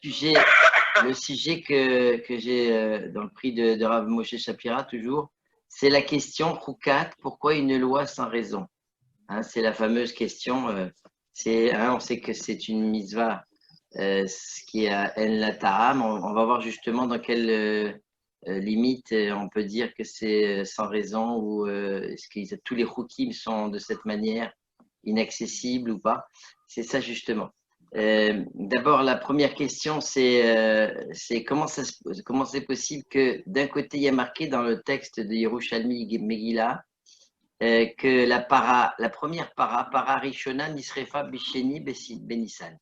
le sujet que j'ai dans le prix de Rav Moshe Shapira, toujours, c'est la question Choukat, pourquoi une loi sans raison? Hein, c'est la fameuse question. On sait que c'est une mitzvah ce qui est à En la Ta'am. On va voir justement dans quelle limite on peut dire que c'est sans raison ou est-ce que tous les chukim sont de cette manière inaccessibles ou pas. C'est ça justement. D'abord, la première question, c'est comment c'est possible que d'un côté, il y a marqué dans le texte de Yerushalmi Megillah que la première para Rishona Nisrefa Bisheni Benissan.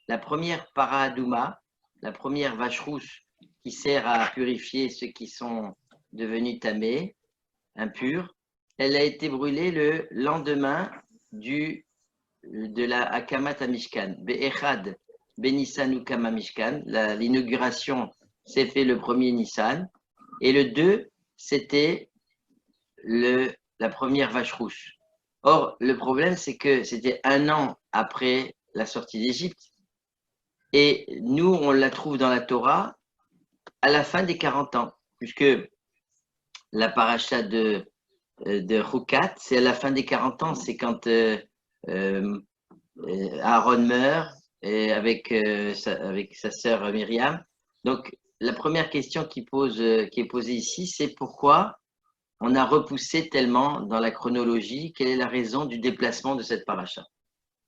La première para Adouma, la première vache rousse qui sert à purifier ceux qui sont devenus tamés, impurs, elle a été brûlée le lendemain de la Akamat Mishkan. Be'echad Benissan Ukama Mishkan. L'inauguration s'est fait le 1er Nissan. Et le 2, c'était la première vache rousse. Or, le problème, c'est que c'était 1 an après la sortie d'Égypte. Et nous, on la trouve dans la Torah à la fin des 40 ans, puisque la paracha de Choukat, c'est à la fin des 40 ans, c'est quand Aaron meurt avec sa sœur Myriam. Donc, la première question qui est posée ici, c'est pourquoi on a repoussé tellement dans la chronologie, quelle est la raison du déplacement de cette paracha?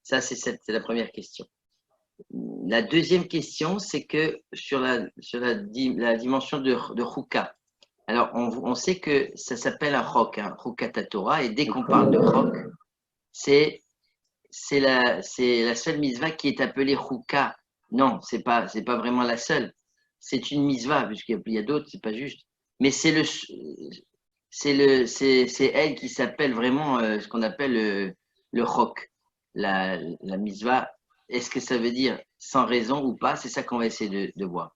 Ça, c'est la première question. La deuxième question, c'est que sur la dimension de Chouka, alors on sait que ça s'appelle un chok, Choukat Torah, et dès qu'on parle de chok, c'est la seule mitzvah qui est appelée Chouka. Non, c'est pas vraiment la seule. C'est une mitzvah, puisqu'il y a d'autres, c'est pas juste. Mais c'est elle qui s'appelle vraiment ce qu'on appelle le chok, la mitzvah. Est-ce que ça veut dire sans raison ou pas? C'est ça qu'on va essayer de voir.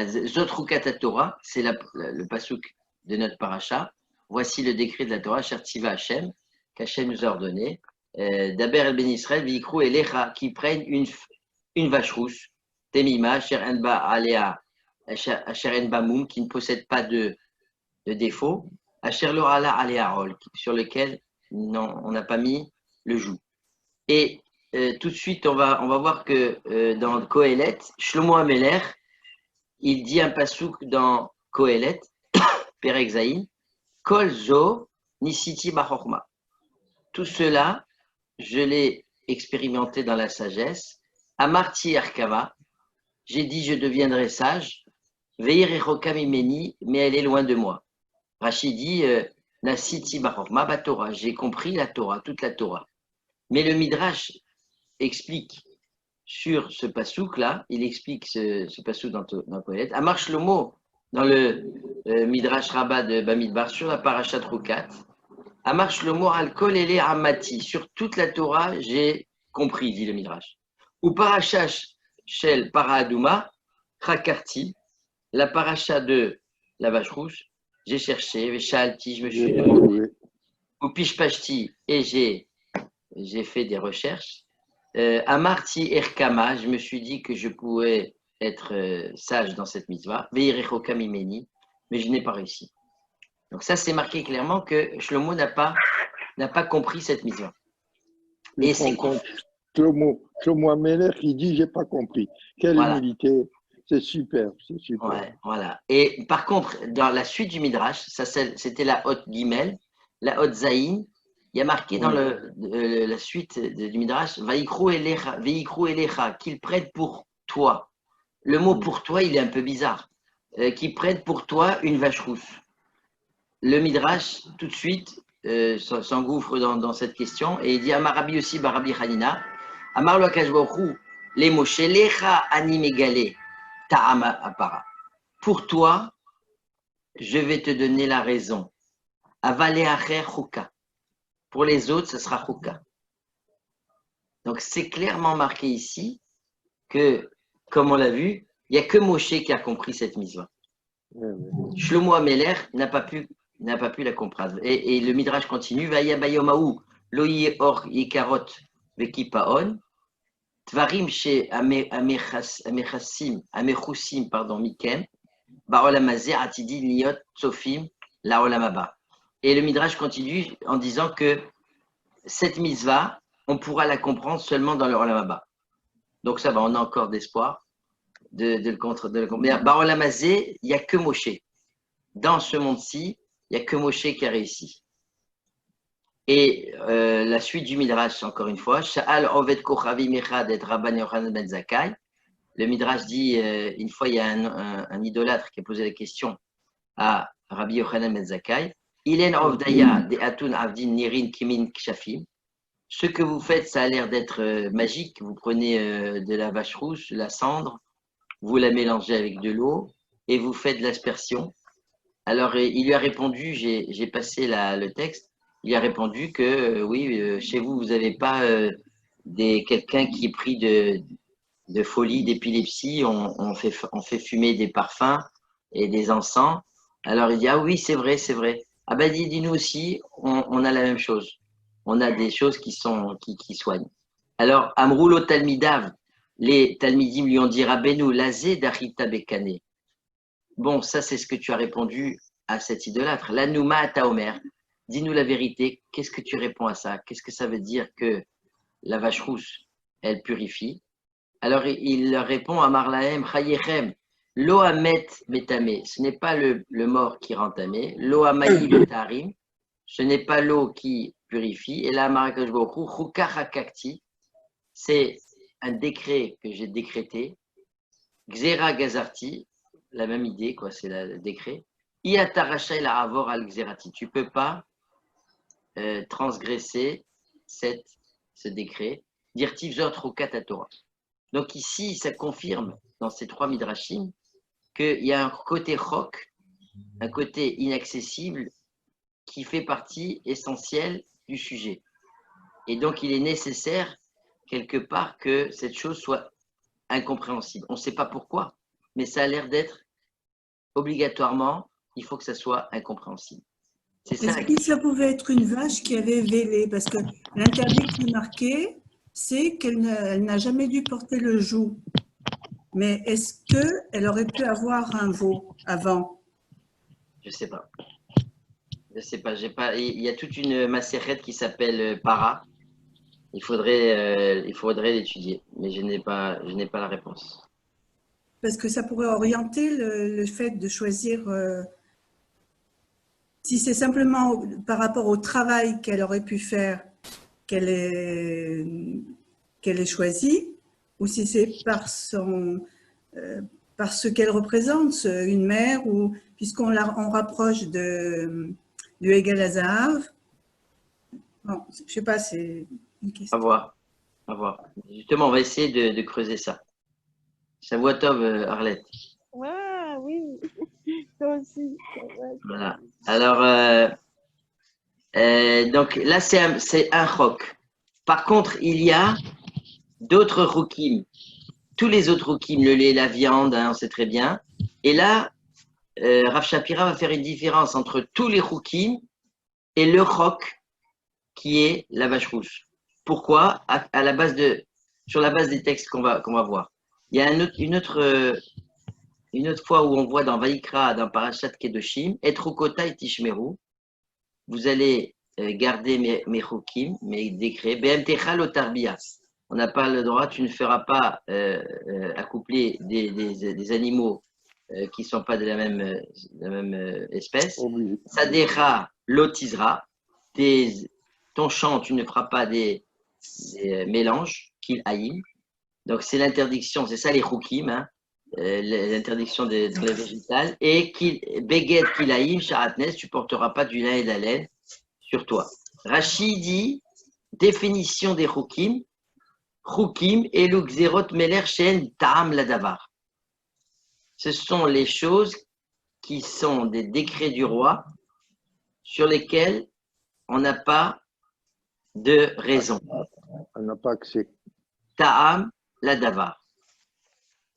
Zot Choukat Torah, c'est le pasuk de notre paracha. Voici le décret de la Torah, Shertiva Hashem, qu'Hashem nous a ordonné. D'Aber el Ben Israël, Vikrou et Lecha, qui prennent une vache rousse, Temima, Sherenba Alea, Sherenba Moum, qui ne possède pas de défaut, Asher Lorala Alearol, sur lequel on n'a pas mis le joug. Et tout de suite, on va voir que dans Kohelet, Shlomo Ameler, il dit un pasouk dans Kohelet, Perek Zayin, Kol Zo Nisiti Bachorma. Tout cela, je l'ai expérimenté dans la sagesse. Amarti Arkava, j'ai dit je deviendrai sage. Veir Meni, mais elle est loin de moi. Rachid dit Nasiti Bachorma Batora, j'ai compris la Torah, toute la Torah. Mais le Midrash explique sur ce pasouk-là, il explique ce pasouk dans Kohelet. Amar Shlomo, dans le Midrash Rabbah de Bamidbar, sur la Parashat Choukat, Amar Shlomo al kol ele amati, sur toute la Torah, j'ai compris, dit le Midrash. Ou Parashash shel Paradouma, Chakarti, la paracha de la vache rouge, j'ai cherché, Veshalti, je me suis demandé, ou Pishpashti, et j'ai fait des recherches. Amarti Erkama, je me suis dit que je pouvais être sage dans cette mitzvah. Veirecho Kamimeni, mais je n'ai pas réussi. Donc ça, c'est marqué clairement que Shlomo n'a pas compris cette mitzvah. Et c'est Shlomo Ameler qui dit j'ai pas compris. Quelle humilité, c'est super, c'est super. Ouais, voilà. Et par contre, dans la suite du Midrash, c'était la Hot Gimel, la Hot Zayin. Il y a marqué dans la suite du Midrash, Vaikru Elecha, qu'ils prennent pour toi. Le mot pour toi, il est un peu bizarre. Qu'ils prennent pour toi une vache rousse. Le Midrash, tout de suite, s'engouffre dans cette question et il dit Amarabi aussi, Barabi Hanina, Amar lo Akashboru, les Moshe Lecha Animegale, Ta'ama Apara. Pour toi, je vais te donner la raison. Avale Acher Chouka. Pour les autres, ce sera Chouka. Donc, c'est clairement marqué ici que, comme on l'a vu, il n'y a que Moshe qui a compris cette mitzvah. Shlomo Ameler n'a pas pu la comprendre. Et le Midrash continue, Vaya Bayomaou, Loye Or Yekarot Vekipaon. Tvarim chez Amechussim, pardon, Mikem, Baolamazé, Atidi, Liot, Sofim, la Olamaba. Et le Midrash continue en disant que cette mitzvah, on pourra la comprendre seulement dans le Olamaba. Donc ça va, on a encore d'espoir de le comprendre. Mais Baolamazé, il n'y a que Moshe. Dans ce monde-ci, il n'y a que Moshe qui a réussi. Et la suite du Midrash, encore une fois, Sha'al Oved Kochavi Mechad et Rabban Yochanan ben Zakkai. Le Midrash dit, une fois, il y a un idolâtre qui a posé la question à Rabbi Yochanan ben Zakkai. Ilen Ovdaya de Atun Avdin Nirin Kimin Kshafim. Ce que vous faites, ça a l'air d'être magique. Vous prenez de la vache rouge, de la cendre, vous la mélangez avec de l'eau et vous faites de l'aspersion. Alors, il lui a répondu, j'ai passé le texte, il lui a répondu que oui, chez vous, vous n'avez pas quelqu'un qui est pris de folie, d'épilepsie, on fait fumer des parfums et des encens. Alors, il dit, ah oui, c'est vrai, c'est vrai. Ah ben, dis-nous aussi, on a la même chose. On a des choses qui soignent. Alors, Amroulo Talmidav, les Talmidim lui ont dit, Rabbeinu, lazé d'Achita Bekane. Bon, ça, c'est ce que tu as répondu à cet idolâtre. L'anouma ata omer. Dis-nous la vérité. Qu'est-ce que tu réponds à ça? Qu'est-ce que ça veut dire que la vache rousse, elle purifie? Alors, il leur répond à Marlahem, Chayechem, lo amet metame. Ce n'est pas le mort qui rend tamé. Lo amayi le tarim. Ce n'est pas l'eau qui purifie. Et là, Marakash Bokhu, Chukach hakakti. C'est un décret que j'ai décrété. Xera gazarti. La même idée, quoi, c'est le décret. Iataracha la avor al xerati. Tu ne peux pas transgresser ce décret. Dirtiv zot rukat Torah. Donc ici, ça confirme dans ces trois midrashim qu'il y a un côté chok, un côté inaccessible qui fait partie essentielle du sujet. Et donc il est nécessaire quelque part que cette chose soit incompréhensible. On ne sait pas pourquoi, mais ça a l'air d'être obligatoirement, il faut que ça soit incompréhensible. Est-ce que ça pouvait être une vache qui avait vélé? Parce que l'interdit qui est marqué, c'est qu'elle n'a jamais dû porter le joug. Mais est-ce qu'elle aurait pu avoir un veau avant? Je ne sais pas. Je ne sais pas. Il y a toute une macérette qui s'appelle Para. Il faudrait l'étudier, mais je n'ai pas la réponse. Parce que ça pourrait orienter le fait de choisir, si c'est simplement par rapport au travail qu'elle aurait pu faire, qu'elle ait choisi, ou si c'est par ce qu'elle représente, une mère, ou puisqu'on on rapproche du Egel Hazahav. Bon, je ne sais pas, c'est une question. À voir. Justement, on va essayer de creuser ça. Shavuotov, Arlette. Ah oui, toi aussi. Voilà. Alors, donc là, c'est un chok. Par contre, il y a d'autres chokim. Tous les autres chokim, le lait, la viande, hein, on sait très bien. Et là, Rav Shapira va faire une différence entre tous les chokim et le chok qui est la vache rouge. Pourquoi? Sur la base des textes qu'on va voir. Il y a une autre fois où on voit dans Vaikra, dans Parashat Kedoshim, et Trukota et Tishmeru, vous allez garder mes chokim, mes décrets. BMTcha lotarbiya. On n'a pas le droit, tu ne feras pas accoupler des animaux qui ne sont pas de la même espèce. Sadecha lotizra. Ton champ, tu ne feras pas des mélanges, qu'il haïm. Donc, c'est l'interdiction, c'est ça les chokim, hein, l'interdiction des végétales. Et beget kilaim, sharatnes, tu ne porteras pas du lin et de la laine sur toi. Rashi dit, définition des chokim, et l'uxerot meler shen ta'am ladavar. Ce sont les choses qui sont des décrets du roi sur lesquels on n'a pas de raison. On n'a pas accès. Ta'am ladavar.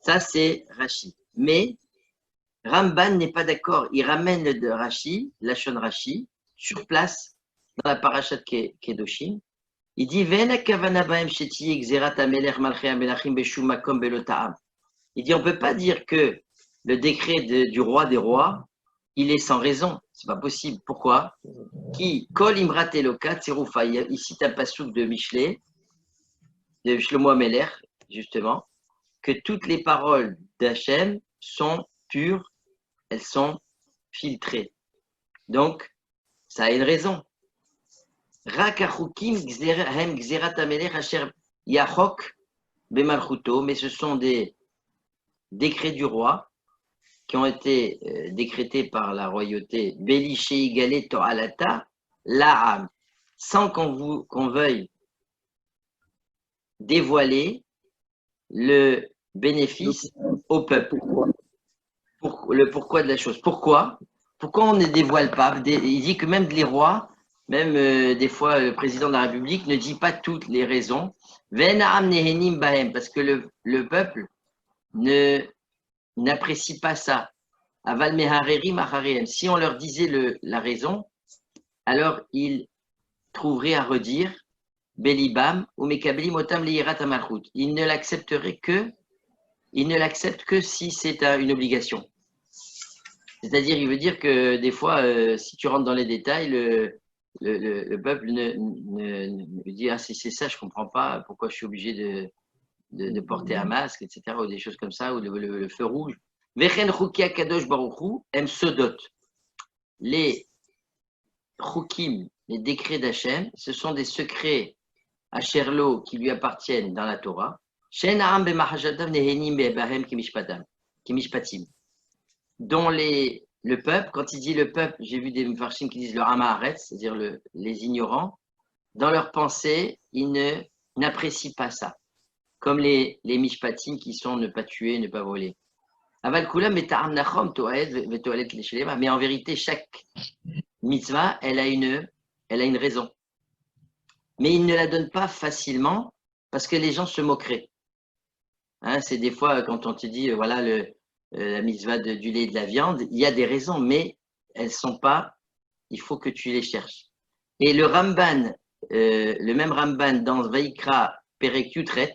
Ça, c'est Rashi. Mais Ramban n'est pas d'accord. Il ramène le Rashi, Lachon Rashi, sur place, dans la parashat Kedoshim. Il dit il dit, on ne peut pas dire que le décret du roi des rois, il est sans raison. C'est pas possible. Pourquoi? Qui kol imrat eloka tsirufa. Il cite un passouk de Michelet, de Shlomo Ameler, justement, que toutes les paroles d'Hachem sont pures, elles sont filtrées. Donc, ça a une raison. Rak achukim hem gzerat amelech asher yachok bemalchuto, mais ce sont des décrets du roi qui ont été décrétés par la royauté, Belishe Igale To'alata, La'am, sans qu'on veuille dévoiler le bénéfice au peuple. Le pourquoi de la chose. Pourquoi on ne dévoile pas? Il dit que même les rois, même des fois le président de la République ne dit pas toutes les raisons. Parce que le peuple n'apprécie pas ça. Aval mehareri maharem. Si on leur disait la raison, alors ils trouveraient à redire belibam ou mekabelim otam liyirat amalchut. Ils ne l'acceptent que si c'est une obligation. C'est-à-dire, il veut dire que des fois, si tu rentres dans les détails, le peuple ne dit ah si c'est ça, je comprends pas pourquoi je suis obligé de porter un masque, etc., ou des choses comme ça, ou le feu rouge. Vechen chukia kadosh baruchu em sodot. Les chukim, les décrets d'Hachem, ce sont des secrets à Sherlo qui lui appartiennent dans la Torah. Shen ha'am b'machashadav nehenim be'bahem kimishpatim. Dont le peuple, quand il dit le peuple, j'ai vu des mfarshim qui disent le Hamaharetz, c'est-à-dire les ignorants, dans leur pensée, ils n'apprécient pas ça. Comme les mishpatim qui sont ne pas tuer, ne pas voler. Mais en vérité, chaque mitzvah, elle a une raison. Mais il ne la donne pas facilement parce que les gens se moqueraient. Hein, c'est des fois quand on te dit, voilà, la mitzvah du lait et de la viande, il y a des raisons, mais elles sont pas, il faut que tu les cherches. Et le Ramban, le même Ramban dans Vaikra Perek Yutret,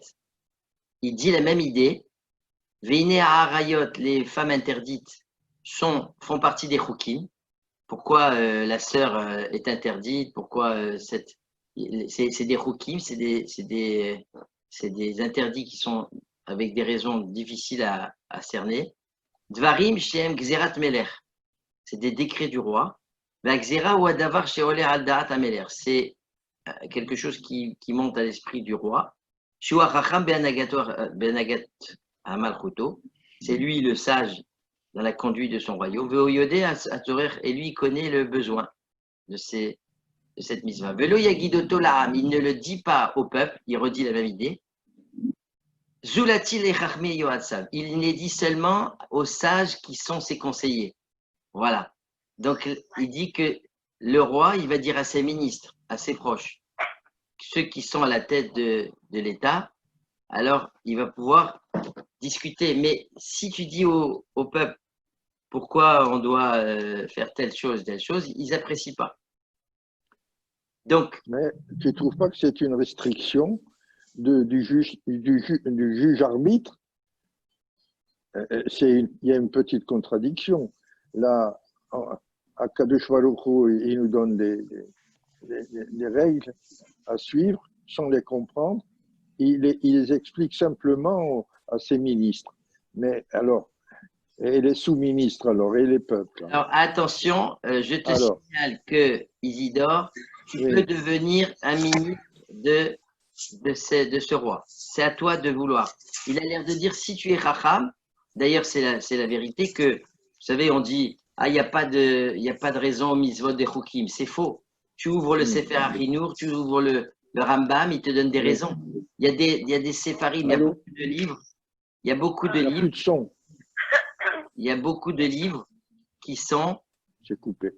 il dit la même idée. Veine Harayot, les femmes interdites, font partie des Chukim. Pourquoi la sœur est interdite? Pourquoi c'est des Chukim, c'est des interdits qui sont avec des raisons difficiles à cerner. Dvarim Shem Gzerat Meler, c'est des décrets du roi. Gzera ou Adavar Sheoler al Da'at Ameler, c'est quelque chose qui monte à l'esprit du roi. Shua Chacham Be'anagat Amalchuto, c'est lui le sage dans la conduite de son royaume. Ve'oyodé Atorer, et lui il connaît le besoin de cette mitzvah. Velo Yagidoto La'am, il ne le dit pas au peuple, il redit la même idée. Zulatil et Chachmi Yoatsav, il n'est dit seulement aux sages qui sont ses conseillers. Voilà. Donc il dit que le roi, il va dire à ses ministres, à ses proches, ceux qui sont à la tête de l'État, alors il va pouvoir discuter. Mais si tu dis au peuple pourquoi on doit faire telle chose, ils n'apprécient pas. Donc, mais tu ne trouves pas que c'est une restriction du juge arbitre? Il y a une petite contradiction. Là, à Kadosh Baruch Hu, il nous donne des règles à suivre sans les comprendre. Il les explique simplement à ses ministres. Mais alors, et les sous-ministres alors, et les peuples. Alors attention, je te signale que Isidore, tu peux devenir un ministre de ce roi. C'est à toi de vouloir. Il a l'air de dire si tu es Chacham, d'ailleurs c'est la vérité que, vous savez, on dit ah il n'y a pas de raison au mitzvot des Chukim. C'est faux. Tu ouvres le Sefer Achinour, tu ouvres le Rambam, il te donne des raisons. Il y a des séfarim, il y a beaucoup de livres. Il y a beaucoup de livres. Il y a beaucoup de livres qui sont. J'ai coupé.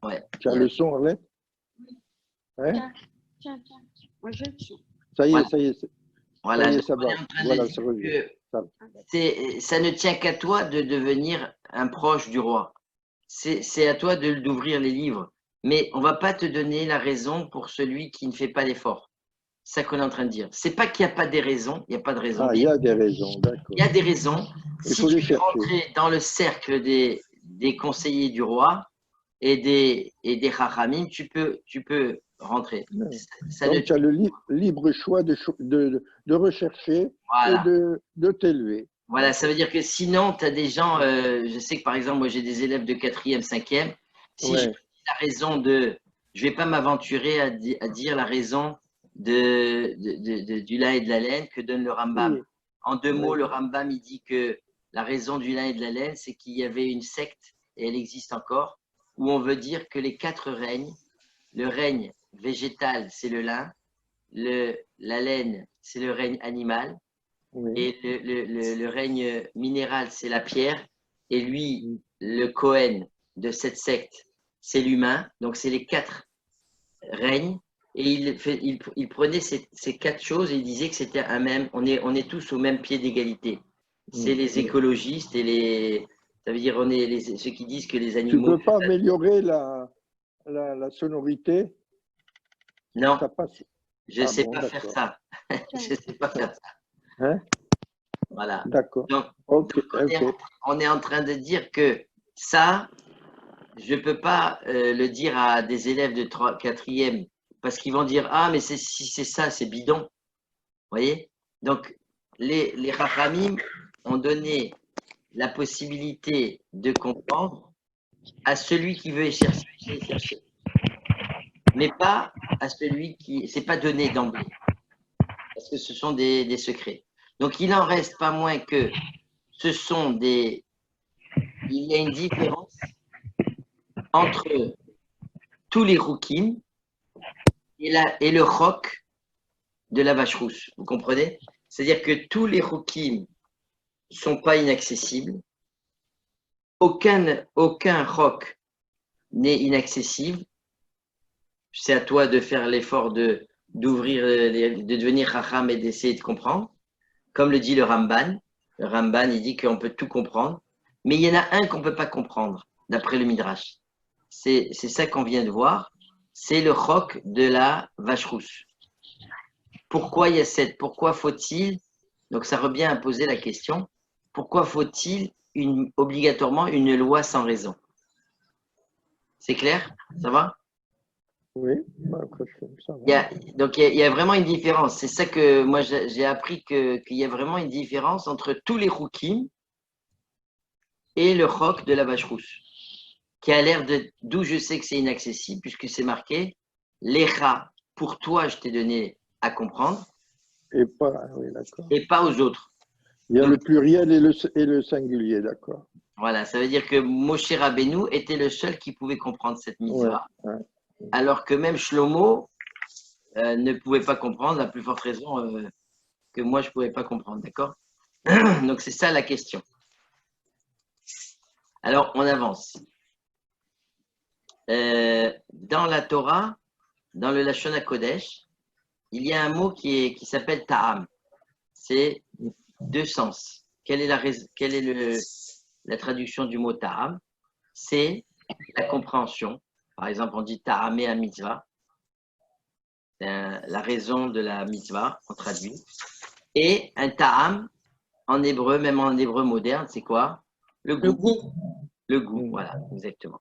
Ouais. Tu as le son, Arlette? Hein? Tiens. Moi, j'ai le son. Ça y est, ça y est. Voilà, ça y est, ça va. Voilà, ça revient. Ça ne tient qu'à toi de devenir un proche du roi. C'est à toi d'ouvrir les livres. mais on ne va pas te donner la raison pour celui qui ne fait pas l'effort. C'est ça qu'on est en train de dire. C'est pas qu'il n'y a pas des raisons, il n'y a pas de raison. Ah, il y a des raisons, d'accord. Il y a des raisons. Il Si faut tu les veux chercher. rentrer dans le cercle des conseillers du roi et des chachamim, tu peux rentrer. Ça ne Donc, tu as le libre choix de rechercher et voilà. de t'élever. Voilà, ça veut dire que sinon, tu as des gens, je sais que par exemple, moi j'ai des élèves de 4e, 5e. Si je Ouais. dis la raison de, je ne vais pas m'aventurer à dire la raison du lin et de la laine que donne le Rambam. Oui. En 2 mots, Oui. le Rambam, il dit que la raison du lin et de la laine, c'est qu'il y avait une secte, et elle existe encore, où on veut dire que les 4 règnes, le règne végétal, c'est le lin, la laine, c'est le règne animal, Oui. et le règne minéral, c'est la pierre. Et lui, le Cohen de cette secte, c'est l'humain. Donc, c'est les 4 règnes. Et il prenait ces 4 choses et il disait que c'était un même. On est tous au même pied d'égalité. C'est les écologistes et les. Ça veut dire, on est ceux qui disent que les Tu animaux. ne peux pas améliorer la sonorité? Non, Ça passe. je ne Ah sais bon, pas faire d'accord. ça. Je ne sais pas faire ça. Hein? Voilà. D'accord. Donc, Ok, ok. on est en train de dire que ça, je ne peux pas le dire à des élèves de 4e parce qu'ils vont dire ah, mais si c'est ça, c'est bidon. Vous voyez? Donc, les Rachamim ont donné la possibilité de comprendre à celui qui veut chercher. Mais pas à celui qui. C'est pas donné d'emblée. Parce que ce sont des secrets. Donc, il n'en reste pas moins que ce sont des. Il y a une différence entre tous les roukim et le roc de la vache rousse. Vous comprenez? C'est-à-dire que tous les roukim ne sont pas inaccessibles. Aucun roc n'est inaccessible. C'est à toi de faire l'effort d'ouvrir, de devenir racham et d'essayer de comprendre. Comme le dit le Ramban. Le Ramban, il dit qu'on peut tout comprendre. Mais il y en a un qu'on ne peut pas comprendre, d'après le Midrash. C'est ça qu'on vient de voir. C'est le roc de la vache rousse. Pourquoi il y a pourquoi faut-il, donc ça revient à poser la question, pourquoi faut-il obligatoirement une loi sans raison? C'est clair? Ça va? Oui, après, ça va. Donc il y a vraiment une différence. C'est ça que moi j'ai appris qu'il y a vraiment une différence entre tous les roukim et le roc de la vache rousse, qui a l'air d'où je sais que c'est inaccessible, puisque c'est marqué Lecha, pour toi je t'ai donné à comprendre, Et pas, oui, d'accord. et pas aux autres. Il y a Donc, le pluriel et le singulier, d'accord. voilà, ça veut dire que Moshe Rabbeinu était le seul qui pouvait comprendre cette mitzvah, Ouais. alors que même Shlomo ne pouvait pas comprendre, la plus forte raison que moi je ne pouvais pas comprendre, d'accord? Donc c'est ça la question. Alors on avance. Dans la Torah, dans le Lashon HaKodesh, il y a un mot qui s'appelle ta'am. C'est 2 sens. Quelle est la traduction du mot ta'am? C'est la compréhension. Par exemple, on dit ta'amé à mitzvah. La raison de la mitzvah, on traduit. Et un ta'am, en hébreu, même en hébreu moderne, c'est quoi? Le goût. Le goût, voilà, exactement.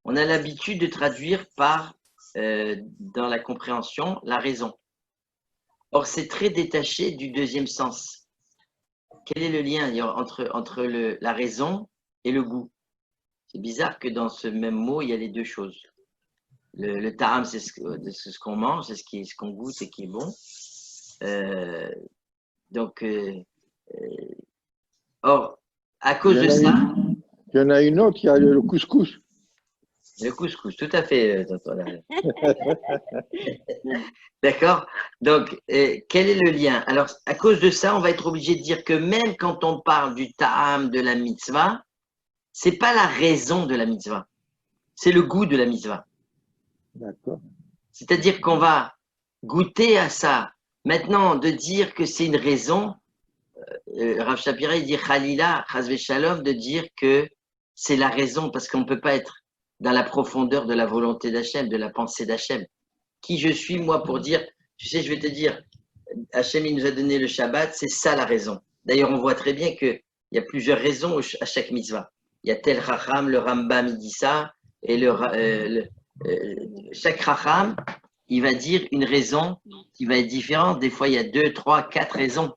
On a l'habitude de traduire par, dans la compréhension, la raison. Or, c'est très détaché du deuxième sens. Quel est le lien entre la raison et le goût? C'est bizarre que dans ce même mot, il y a les deux choses. Le ta'am, c'est ce qu'on mange, c'est ce qu'on goûte et qui est bon. Or, à cause de ça… Il y en a une autre, il y a le couscous. Le couscous, tout à fait, tonton. D'accord? Donc, quel est le lien? Alors, à cause de ça, on va être obligé de dire que même quand on parle du ta'am de la mitzvah, c'est pas la raison de la mitzvah, c'est le goût de la mitzvah. D'accord. C'est-à-dire qu'on va goûter à ça. Maintenant, de dire que c'est une raison, Rav Shapira, il dit Khalila, Chazve Shalom, de dire que c'est la raison, parce qu'on ne peut pas être dans la profondeur de la volonté d'Hachem, de la pensée d'Hachem. Qui je suis, moi, pour dire, tu sais, je vais te dire, Hachem, il nous a donné le Shabbat, c'est ça la raison. D'ailleurs, on voit très bien qu'il y a plusieurs raisons à chaque mitzvah. Il y a tel Chacham, le Rambam, il dit ça, et chaque Chacham, il va dire une raison qui va être différente. Des fois, il y a 2, 3, 4 raisons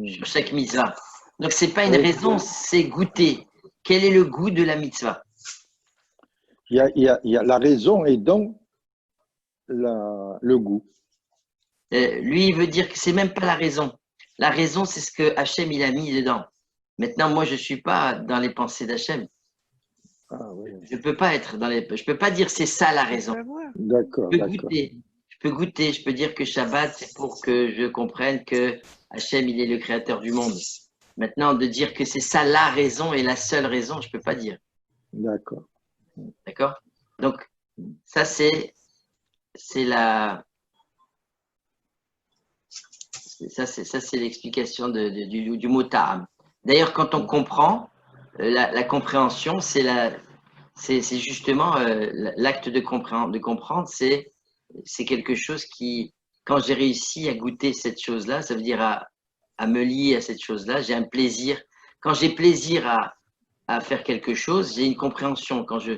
sur chaque mitzvah. Donc, ce n'est pas une raison, c'est goûter. Quel est le goût de la mitzvah? Il y a la raison et donc le goût. Lui, il veut dire que c'est même pas la raison. La raison, c'est ce que Hachem, il a mis dedans. Maintenant, moi, je ne suis pas dans les pensées d'Hachem. Ah, oui. Je ne peux pas être dans les... Je peux pas dire c'est ça la raison. D'accord, d'accord. Je peux goûter, je peux dire que Shabbat, c'est pour que je comprenne que Hachem, il est le créateur du monde. Maintenant, de dire que c'est ça la raison et la seule raison, je ne peux pas dire. D'accord. D'accord? Donc, ça, c'est la... Ça, c'est l'explication du mot ta'am. D'ailleurs, quand on comprend, la compréhension, c'est justement l'acte de comprendre, c'est quelque chose qui, quand j'ai réussi à goûter cette chose-là, ça veut dire à me lier à cette chose-là, j'ai un plaisir. Quand j'ai plaisir à faire quelque chose, j'ai une compréhension. Quand je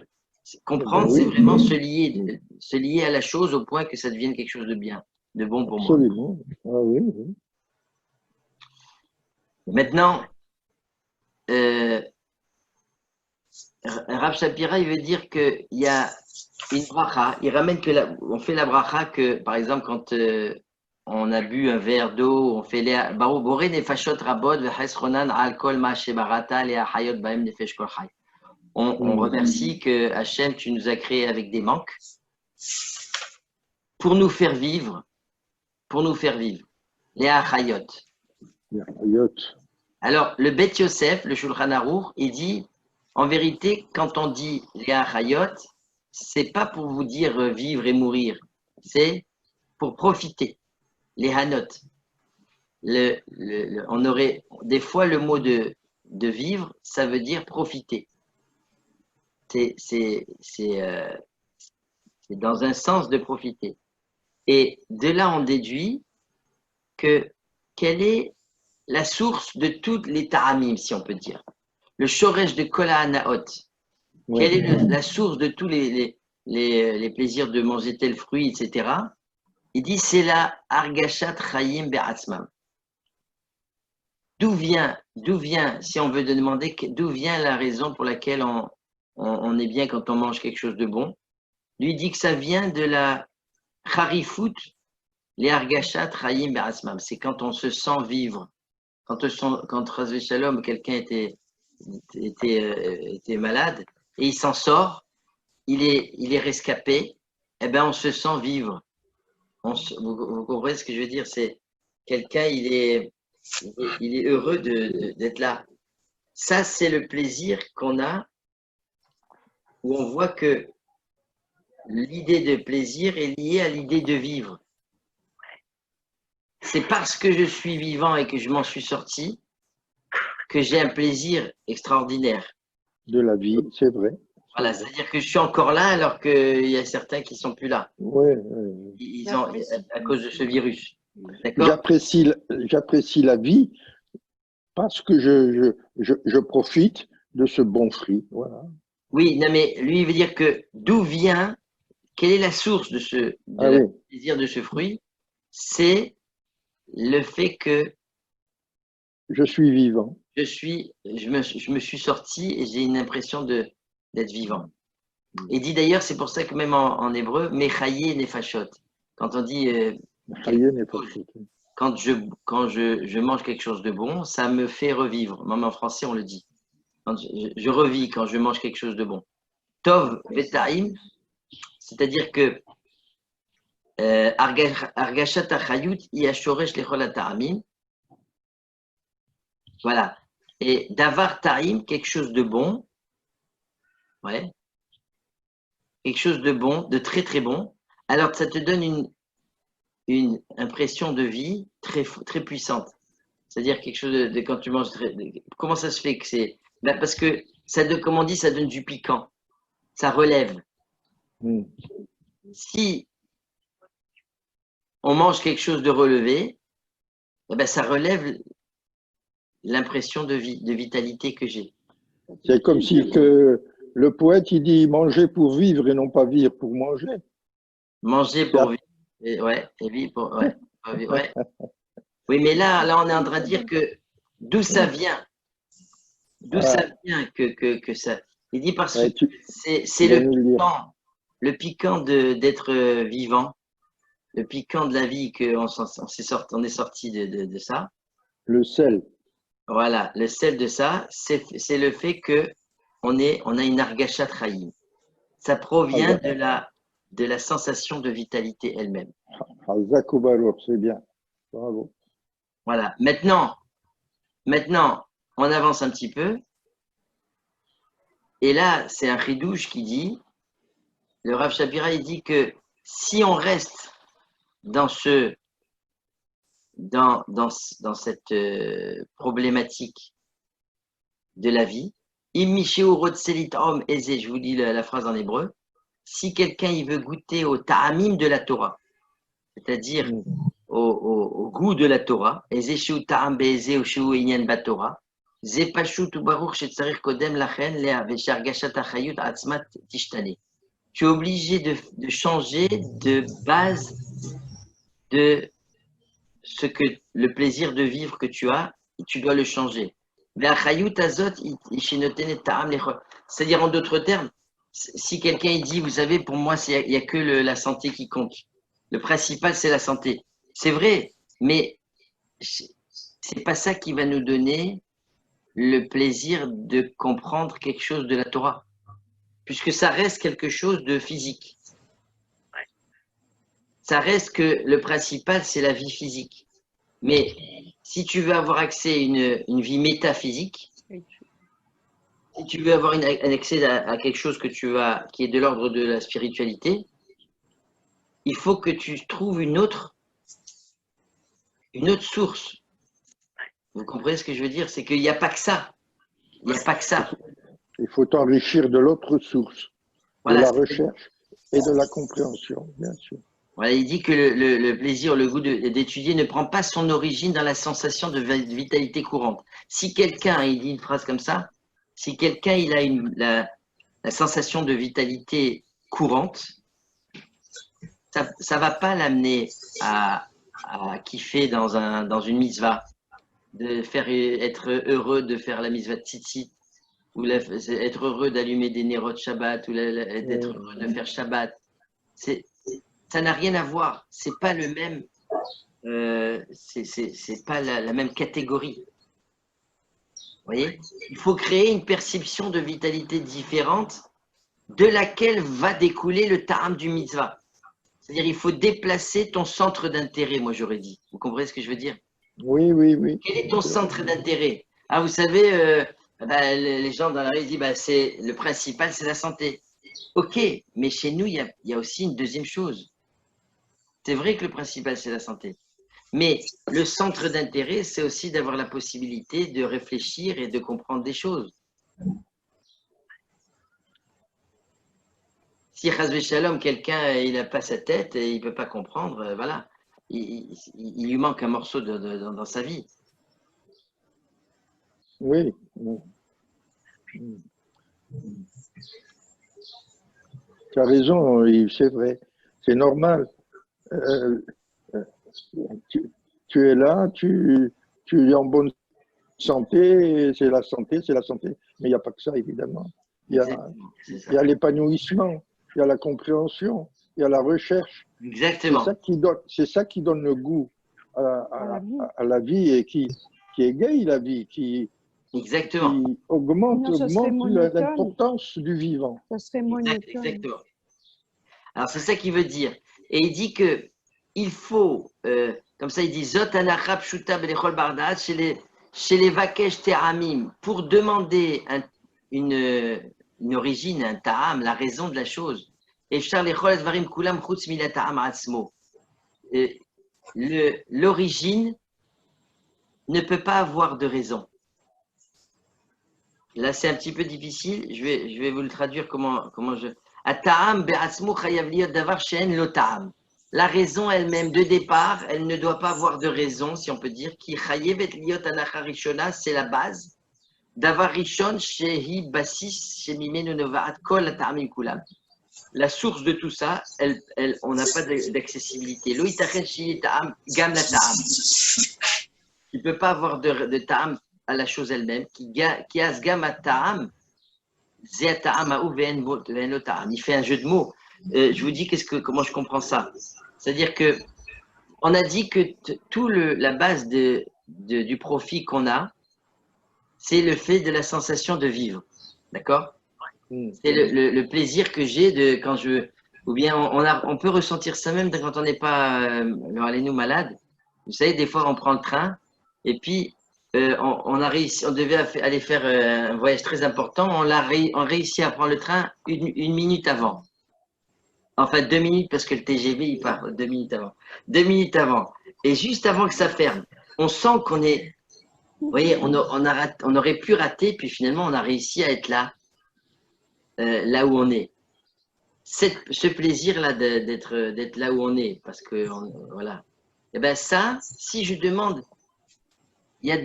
comprendre, c'est vraiment se lier à la chose au point que ça devienne quelque chose de bien, de bon pour moi. Absolument. Ah, oui, oui. Maintenant, Rav Shapira, il veut dire qu'il y a une bracha. Il ramène on fait la bracha que, par exemple, quand on a bu un verre d'eau, on fait les boré nefashot rabot v'chesronan al kol ma shebarata le hayot baem nefesh kol chay. On remercie que Hachem, tu nous as créés avec des manques pour nous faire vivre, les hayot. Alors, le Bet Yosef, le Shulchan Aruch, il dit, en vérité, quand on dit les hayot, c'est pas pour vous dire vivre et mourir, c'est pour profiter, les hanot. On aurait des fois le mot de vivre, ça veut dire profiter. C'est dans un sens de profiter. Et de là, on déduit quelle est la source de toutes les ta'amim, si on peut dire. Le shoresh de Kol ha'anaot. Quelle est la source de tous les plaisirs de manger tel fruit, etc. Il dit c'est la argashat chayim be'atzmam. D'où vient, si on veut demander, d'où vient la raison pour laquelle on est bien quand on mange quelque chose de bon? Lui dit que ça vient de la harifut, les argashat chayim be'atzmam. C'est quand on se sent vivre. Quand Razvé Shalom, quelqu'un était malade et il s'en sort, il est rescapé, eh bien on se sent vivre. Vous comprenez ce que je veux dire? C'est quelqu'un, il est heureux d'être là. Ça, c'est le plaisir qu'on a, où on voit que l'idée de plaisir est liée à l'idée de vivre. C'est parce que je suis vivant et que je m'en suis sorti que j'ai un plaisir extraordinaire. De la vie, c'est vrai. Voilà, c'est-à-dire que je suis encore là alors qu'il y a certains qui ne sont plus là. Oui. À cause de ce virus. D'accord ? J'apprécie la vie parce que je profite de ce bon fruit. Voilà. Oui, non, mais lui, il veut dire que d'où vient, quelle est la source de plaisir de ce fruit? C'est le fait que je suis vivant. Je me suis sorti et j'ai une impression d'être vivant. Et dit d'ailleurs, c'est pour ça que même en hébreu, mechaye nefashot. Quand on dit quand je mange quelque chose de bon, ça me fait revivre. Même en français, on le dit. Quand je revis quand je mange quelque chose de bon. Tov vetaim, c'est-à-dire que argashat achayut yashoresh lechol ha'ta'amim. Voilà. Et davar ta'im, quelque chose de bon. Ouais. Quelque chose de bon, de très très bon. Alors ça te donne une impression de vie très, très puissante. C'est-à-dire quelque chose de quand tu manges. Comment ça se fait que c'est. Ben parce que, comme on dit, ça donne du piquant. ça relève. Hmm. Si on mange quelque chose de relevé, eh ben, ça relève l'impression de vie, de vitalité que j'ai. C'est comme si que le poète, il dit manger pour vivre et non pas vivre pour manger. Manger pour vivre. Ouais, et vivre pour. Ouais, ouais. Oui, mais là, on est en train de dire que d'où ça vient. D'où ça vient que ça. Il dit parce que c'est le piquant d'être vivant, le piquant de la vie qu'on est sorti de ça. Le sel. Voilà, le sel de ça, c'est le fait que on a une argasha trahim. Ça provient de la sensation de vitalité elle-même. C'est bien. Bravo. Voilà. Maintenant, on avance un petit peu. Et là, c'est un chidouche qui dit, le Rav Shapira, il dit que si on reste dans cette problématique de la vie, je vous lis la phrase en hébreu, si quelqu'un il veut goûter au ta'amim de la Torah, c'est-à-dire au goût de la Torah, tu es obligé de changer de base de ce que le plaisir de vivre que tu as, tu dois le changer. C'est-à-dire en d'autres termes, si quelqu'un dit, vous savez, pour moi, il n'y a que la santé qui compte. Le principal, c'est la santé. C'est vrai, mais c'est pas ça qui va nous donner le plaisir de comprendre quelque chose de la Torah, puisque ça reste quelque chose de physique. Ça reste que le principal, c'est la vie physique. Mais si tu veux avoir accès à une vie métaphysique, si tu veux avoir un accès à quelque chose qui est de l'ordre de la spiritualité, il faut que tu trouves une autre source. Vous comprenez ce que je veux dire? C'est qu'il n'y a pas que ça. Il n'y a pas que ça. Il faut t'enrichir de l'autre source, de la recherche et de la compréhension, bien sûr. Voilà, il dit que le plaisir, le goût d'étudier ne prend pas son origine dans la sensation de vitalité courante. Si quelqu'un, il dit une phrase comme ça, si quelqu'un il a la sensation de vitalité courante, ça ne va pas l'amener à kiffer dans une mitzvah, être heureux de faire la mitzvah de tzitzit, ou être heureux d'allumer des nérots de Shabbat, ou d'être heureux de faire Shabbat. Ça n'a rien à voir. C'est pas le même. C'est pas la même catégorie. Vous voyez? Il faut créer une perception de vitalité différente de laquelle va découler le ta'am du mitzvah. C'est-à-dire, il faut déplacer ton centre d'intérêt, moi j'aurais dit. Vous comprenez ce que je veux dire? Oui, oui, oui. Quel est ton centre d'intérêt? Ah, vous savez, les gens dans la rue disent, le principal, c'est la santé. Ok, mais chez nous, il y a aussi une deuxième chose. C'est vrai que le principal, c'est la santé. Mais le centre d'intérêt, c'est aussi d'avoir la possibilité de réfléchir et de comprendre des choses. Si Chazvé Shalom, quelqu'un, il n'a pas sa tête et il ne peut pas comprendre, voilà, il lui manque un morceau dans sa vie. Oui. Tu as raison, Yves, c'est vrai. C'est normal. Tu es là, tu es en bonne santé, c'est la santé, c'est la santé. Mais il n'y a pas que ça, évidemment. Il y a l'épanouissement, il y a la compréhension, il y a la recherche. Exactement. C'est ça qui donne le goût à la vie et qui égaye la vie, qui augmente l'importance du vivant. Ça serait monotone. Exactement. Alors, c'est ça qu'il veut dire. Et il dit que il faut, comme ça, il dit Zot anachab shuta belechol bardat chez les vakesh te'amim, pour demander une origine, un ta'am, la raison de la chose. Et shar lechol advarim kulam chutz mila ta'am atzmo. L'origine ne peut pas avoir de raison. Là, c'est un petit peu difficile. Je vais vous le traduire comment je. Ata'am be'atzmo chayav liyot davar she'en lo ta'am. La raison elle-même de départ, elle ne doit pas avoir de raison, si on peut dire. Ki chayevet liyot anacha rishona, c'est la base. Davar rishon shehi basis shemimenu novaat kol ata'amim kulam. La source de tout ça, on n'a pas d'accessibilité. Lo yitachen shehi ta'am gam la ta'am. Tu ne peux pas avoir de ta'am à la chose elle-même. Qui asgam at ta'am. Il fait un jeu de mots. Je vous dis comment je comprends ça. C'est-à-dire que on a dit que la base du profit qu'on a, c'est le fait de la sensation de vivre. D'accord? C'est le plaisir que j'ai quand ou bien on peut ressentir ça même quand on n'est pas allez-nous malade. Vous savez, des fois on prend le train et puis on a réussi, on devait aller faire un voyage très important. On réussit à prendre le train une minute avant. Enfin, 2 minutes parce que le TGV il part 2 minutes avant. 2 minutes avant. Et juste avant que ça ferme, on sent qu'on est. Vous voyez, on aurait pu rater, puis finalement on a réussi à être là, là où on est. Ce plaisir-là d'être là où on est, parce que voilà. Et ben ça, si je demande. À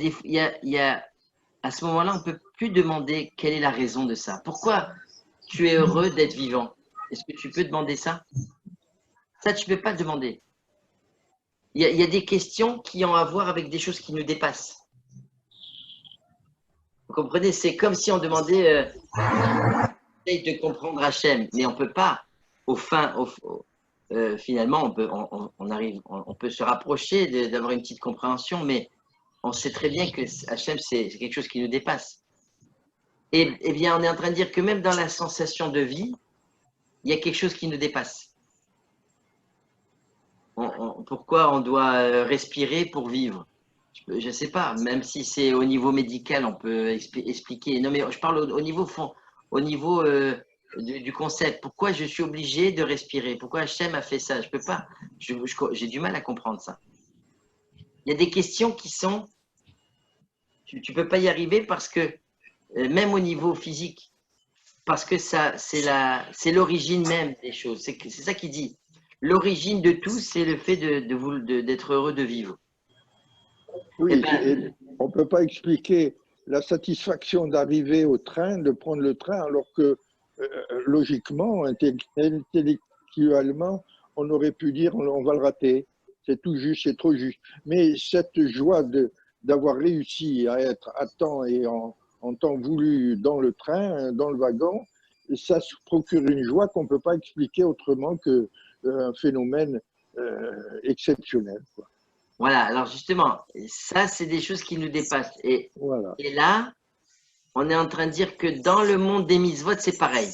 ce moment-là, on ne peut plus demander quelle est la raison de ça. Pourquoi tu es heureux d'être vivant? Est-ce que tu peux demander ça? Ça, tu ne peux pas demander. Il y a des questions qui ont à voir avec des choses qui nous dépassent. Vous comprenez? C'est comme si on demandait de comprendre Hachem, mais on ne peut pas. Finalement, on peut se rapprocher d'avoir une petite compréhension, mais on sait très bien que Hachem, c'est quelque chose qui nous dépasse. Et bien, on est en train de dire que même dans la sensation de vie, il y a quelque chose qui nous dépasse. Pourquoi on doit respirer pour vivre? Je ne sais pas, même si c'est au niveau médical, on peut expliquer. Non, mais je parle au niveau du concept. Pourquoi je suis obligé de respirer? Pourquoi Hachem a fait ça? Je peux pas. J'ai du mal à comprendre ça. Il y a des questions qui sont. Tu ne peux pas y arriver parce que, même au niveau physique, parce que c'est l'origine même des choses. C'est ça qu'il dit. L'origine de tout, c'est le fait d'être heureux de vivre. Oui, on ne peut pas expliquer la satisfaction d'arriver au train, de prendre le train, alors que logiquement, intellectuellement, on aurait pu dire on va le rater. C'est tout juste, c'est trop juste. Mais cette joie d'avoir réussi à être à temps et en temps voulu dans le train, dans le wagon, ça se procure une joie qu'on ne peut pas expliquer autrement qu'un phénomène exceptionnel, quoi. Voilà, alors justement, ça, c'est des choses qui nous dépassent. Voilà. Et là, on est en train de dire que dans le monde des mitzvot, c'est pareil.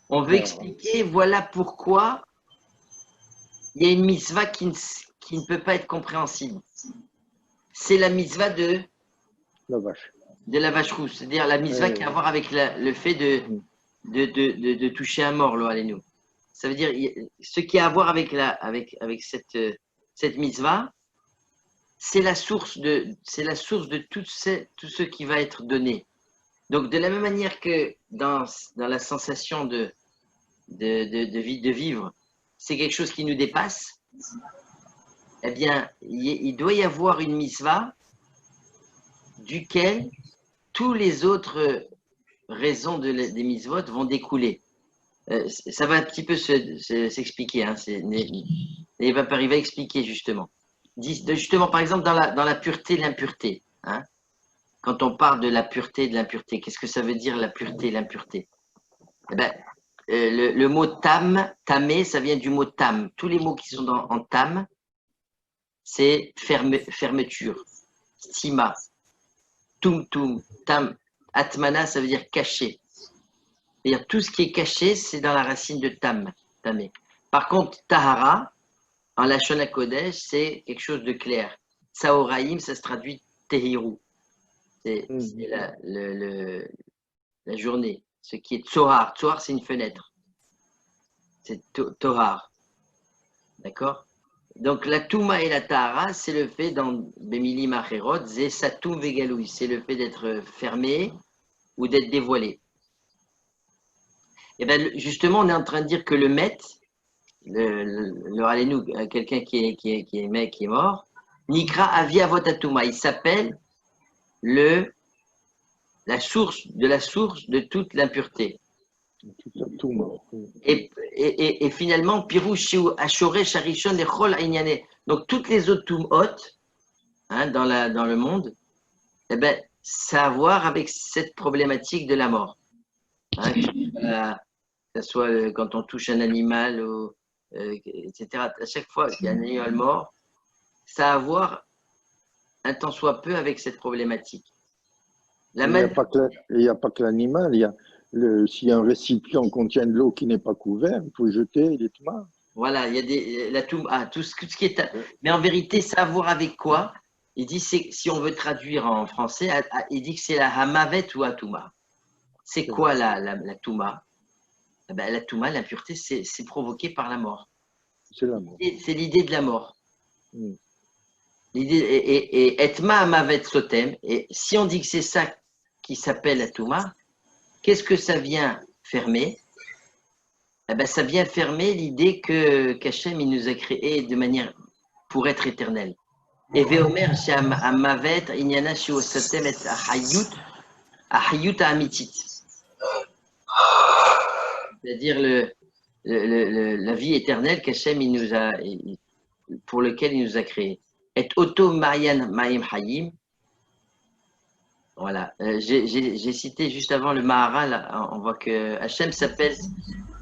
On veut expliquer, voilà pourquoi il y a une mitzvah qui ne peut pas être compréhensible. C'est la mitzvah de la vache. De la vache rousse, c'est-à-dire la mitzvah qui a à voir avec le fait de toucher un mort, nous. Ça veut dire, ce qui a à voir avec cette mitzvah, c'est la source de tout ce qui va être donné. Donc, de la même manière que dans la sensation de vivre, c'est quelque chose qui nous dépasse, eh bien, il doit y avoir une mitzvah duquel tous les autres raisons des mitzvot vont découler. Ça va un petit peu s'expliquer. Il va arriver à expliquer justement. Justement, par exemple, dans la pureté et l'impureté. Hein, quand on parle de la pureté et de l'impureté, qu'est-ce que ça veut dire la pureté et l'impureté? Eh ben, le mot tamé, ça vient du mot tam. Tous les mots qui sont en tam, c'est fermeture, stima, tum, tam. Atmana, ça veut dire caché. C'est-à-dire tout ce qui est caché, c'est dans la racine de tamé. Par contre, tahara, en Lachon HaKodesh, c'est quelque chose de clair. Tsaoraïm, ça se traduit tehiru. C'est la journée. Ce qui est tsohar. Tsohar, c'est une fenêtre. C'est tohar. D'accord? Donc, la touma et la tahara, c'est le fait dans Bemilim Acherot, c'est satum vegalouy. C'est le fait d'être fermé ou d'être dévoilé. Et bien, justement, on est en train de dire que le Met, le Ralenu, quelqu'un qui est mort, Nikra Avi Avot Atouma, il s'appelle la source de toute l'impureté. Tout mort. Et finalement, Pirouche Ashore Sharishon Lechol Ainyane. Donc toutes les autres Tumot dans le monde, eh ben, ça a à voir avec cette problématique de la mort. Que ce soit quand on touche un animal, etc. À chaque fois qu'il y a un animal mort, ça a à voir un tant soit peu avec cette problématique. Il n'y a pas que l'animal, s'il y a un récipient qui contient de l'eau qui n'est pas couvert, il faut jeter les tomates. Voilà, il y a tout ce qui est. Mais en vérité, ça a à voir avec quoi? Il dit, si on veut traduire en français, il dit que c'est la hamavet ou atuma. C'est quoi la touma? Eh ben, la touma, l'impureté, c'est provoqué par la mort. C'est la mort. C'est l'idée de la mort. L'idée et etma hamavet sotem. Et si on dit que c'est ça qui s'appelle la touma, qu'est-ce que ça vient fermer? Eh ben, ça vient fermer l'idée qu'Hachem il nous a créé de manière pour être éternel. Et Veomer chez Amavet, Inyana chez Osatem et Ahayut Amitit. C'est-à-dire la vie éternelle qu'Hachem pour lequel il nous a créé. Et Oto Marian Maim Hayim. Voilà. J'ai cité juste avant le Maharal, on voit que Hachem s'appelle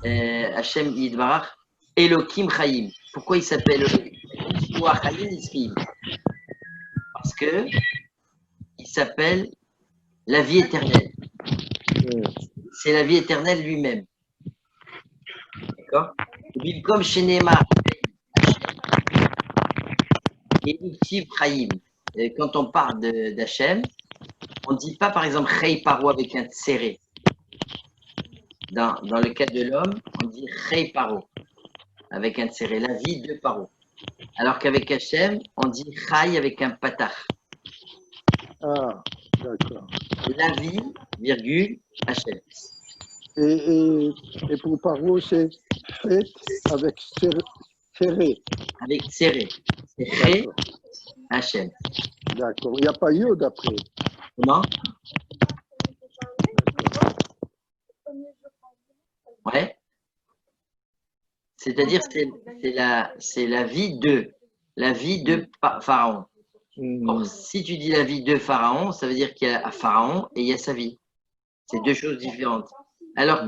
Hachem Yidbarach Elohim Chaim. Pourquoi il s'appelle Elohim? Parce que il s'appelle la vie éternelle. C'est la vie éternelle lui-même. D'accord? Comme chez Neymar, Elohim Chaim. Quand on parle d'Hachem, on ne dit pas par exemple Chei Paro avec un serré. Dans le cas de l'homme, on dit Chei Paro avec un serré, la vie de Paro. Alors qu'avec Hachem, on dit Chai avec un patach. Ah, d'accord. La vie, virgule, Hachem. Et pour Paro, c'est fait avec serré. Avec serré. C'est Chai, Hachem. D'accord. Il n'y a pas Yod après. Comment? Ouais. C'est-à-dire c'est la vie de Pharaon. Or, si tu dis la vie de Pharaon, ça veut dire qu'il y a Pharaon et il y a sa vie. C'est deux choses différentes. Alors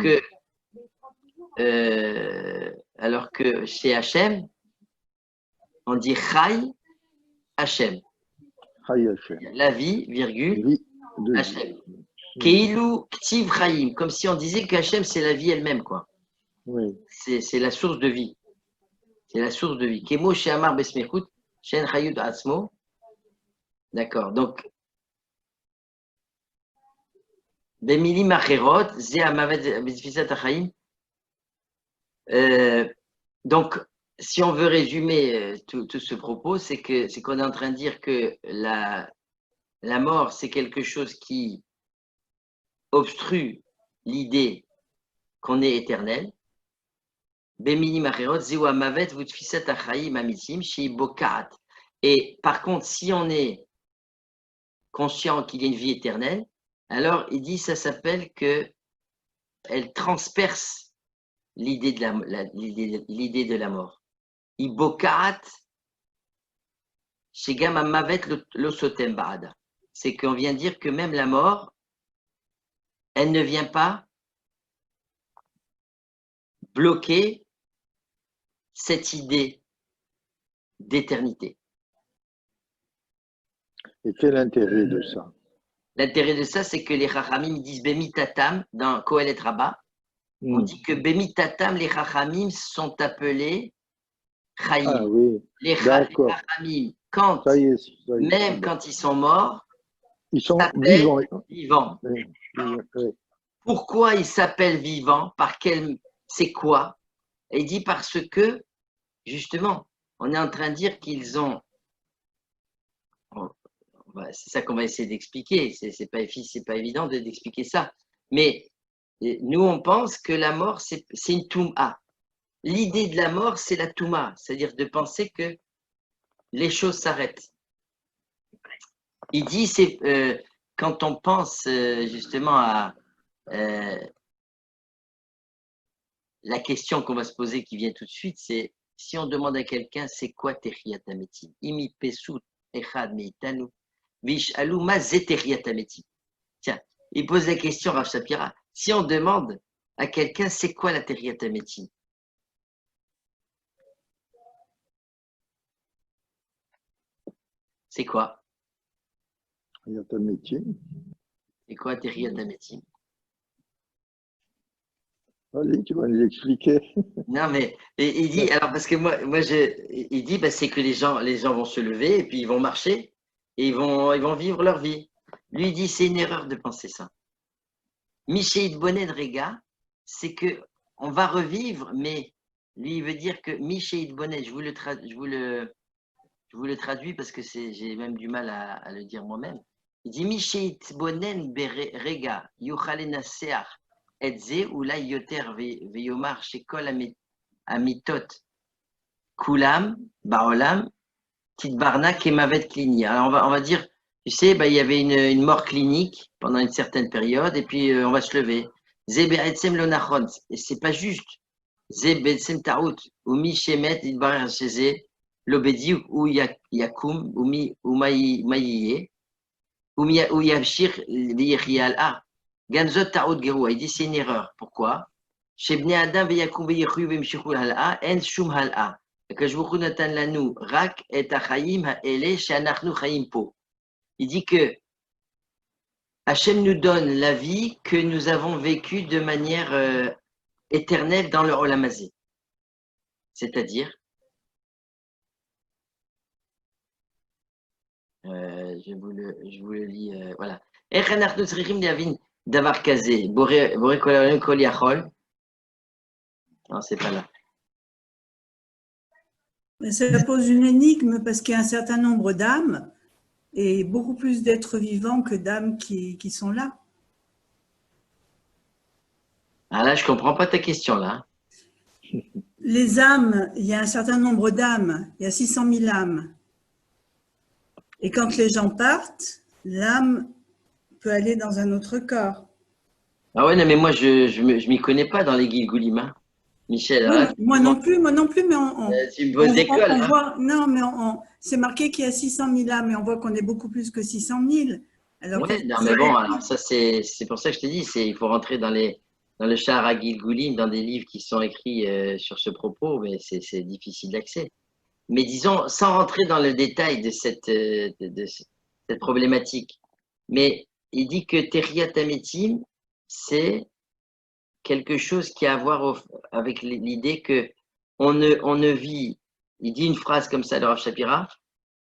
que chez Hachem, on dit Chai Hachem. La vie, virgule, Hachem. Keilu Ktiv Chaim, comme si on disait que Hachem c'est la vie elle-même, quoi. Oui. C'est la source de vie. C'est la source de vie. Kemo chez Amar Besmekut, Shen Chayut Atzmo. D'accord. Donc, Bemili Macherot, Ze Amavet Bezfisat Achaim. Donc, si on veut résumer tout ce propos, c'est qu'on est en train de dire que la mort, c'est quelque chose qui obstrue l'idée qu'on est éternel. Et par contre, si on est conscient qu'il y a une vie éternelle, alors il dit ça s'appelle que elle transperce l'idée de la mort. C'est qu'on vient dire que même la mort, elle ne vient pas bloquer cette idée d'éternité. Et quel intérêt de ça? L'intérêt de ça, c'est que les Chachamim disent Bemitatam dans Kohelet Rabbah. On dit que Bemitatam, les Chachamim sont appelés Chaim. Ah oui, les Chachamim, même quand ils sont morts, ils sont vivants. Oui. Pourquoi ils s'appellent vivants? C'est quoi? Et il dit parce que, justement, on est en train de dire qu'ils ont, on c'est ça qu'on va essayer d'expliquer. C'est pas évident d'expliquer ça. Mais nous, on pense que la mort, c'est une touma. L'idée de la mort, c'est la touma, c'est-à-dire de penser que les choses s'arrêtent. Il dit, c'est quand on pense justement à la question qu'on va se poser qui vient tout de suite, c'est si on demande à quelqu'un, c'est quoi Tehiyat Hametim? Imi pesut echad meitanu vish'alu ma ze Tehiyat Hametim. Tiens, il pose la question, Rav Shapira, si on demande à quelqu'un, c'est quoi la Tehiyat Hametim? C'est quoi? Il y a un métier. C'est quoi Tehiyat Hametim? Allez, tu vas nous expliquer. Non, mais il dit, alors parce que il dit, bah, c'est que les gens vont se lever et puis ils vont marcher et ils vont vivre leur vie. Lui, il dit, c'est une erreur de penser ça. Michel Bonen Rega, c'est que on va revivre, mais lui, il veut dire que Michel Bonen, je vous le traduis parce que j'ai même du mal à le dire moi-même. Il dit, Michel Bonen Rega, Yochalena Seach. Etze אולי יותר ויאמר שכל המיטות כולם בעולם תתברנה כמוות קליני. Alors on va dire, tu sais, bah, il y avait une mort clinique pendant une certaine période et puis on va se lever. זה בעצם לא נכון, c'est pas juste. זה בעצם טעות. ומי שמת יתברר שזה לא בדיוק הוא יקום ומה יהיה הוא ימשיך ויחיה הלאה. Ganzot Taout Gerou, il dit c'est une erreur. Pourquoi? Chez Bnei Adam veyakum veyechu vemshichu hal'a, en shum hal'a. Que je vous natan lanu rak et achayim ha'ele she'anachnu chayim po. Il dit que Hachem nous donne la vie que nous avons vécue de manière éternelle dans le Olam Hazé. C'est-à-dire, je vous le lis, voilà. Ech anachnu tzrichim le'avin Davar Kazé, Boré Kol Yachol. Non, c'est pas là. Mais ça pose une énigme parce qu'il y a un certain nombre d'âmes et beaucoup plus d'êtres vivants que d'âmes qui sont là. Ah là, je comprends pas ta question là. Les âmes, il y a un certain nombre d'âmes, il y a 600 000 âmes. Et quand les gens partent, l'âme peut aller dans un autre corps. Ah ouais, non, mais moi, je m'y connais pas dans les Gilgulim, hein. Michel. Oui, Hein, moi non plus, mais c'est une bonne école. on voit, non, mais c'est marqué qu'il y a 600 000 âmes, mais on voit qu'on est beaucoup plus que 600 000. Alors ouais, non, mais bon, alors ça, c'est pour ça que je te dis, il faut rentrer dans le Shahar Gilgulim, dans des livres qui sont écrits sur ce propos, mais c'est difficile d'accès. Mais disons, sans rentrer dans le détail de cette problématique, mais il dit que Tehiyat Hametim, c'est quelque chose qui a à voir avec l'idée que on ne vit, il dit une phrase comme ça de Rav Shapira,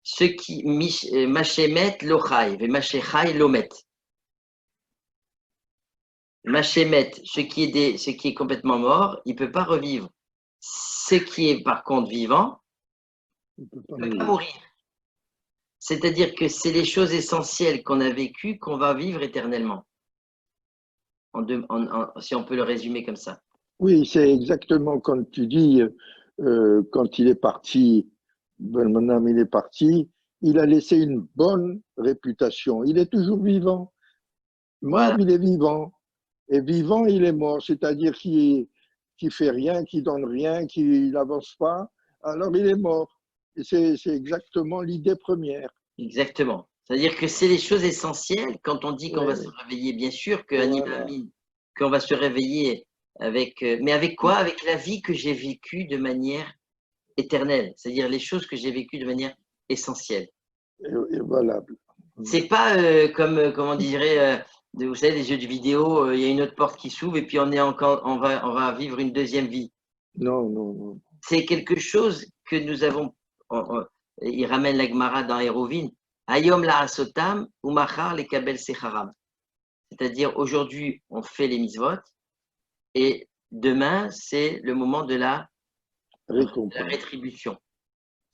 ce qui Mashemet lo chai, ve Mashechai lo met. Mashemet, ce qui est complètement mort, il ne peut pas revivre. Ce qui est par contre vivant, il ne peut pas mourir. C'est-à-dire que c'est les choses essentielles qu'on a vécues qu'on va vivre éternellement. Si on peut le résumer comme ça. Oui, c'est exactement comme tu dis, quand il est parti, Belmanam, il est parti, il a laissé une bonne réputation. Il est toujours vivant. Mort, il est vivant. Et vivant, il est mort. C'est-à-dire qu'il ne fait rien, qu'il ne donne rien, qu'il n'avance pas. Alors, il est mort. Et c'est exactement l'idée première. Exactement. C'est-à-dire que c'est les choses essentielles. Quand on dit qu'on va se réveiller, bien sûr qu'on va se réveiller avec… mais avec quoi? Avec la vie que j'ai vécue de manière éternelle. C'est-à-dire les choses que j'ai vécues de manière essentielle. Et valable. C'est pas comme on dirait, vous savez, des jeux de vidéo, il y a une autre porte qui s'ouvre et puis on va vivre une deuxième vie. Non, non, non. C'est quelque chose que nous avons… il ramène la Gemara dans Hérovine. Ayom la asotam ou machar les kabel secharam. C'est-à-dire aujourd'hui on fait les mitzvot et demain c'est le moment de la rétribution.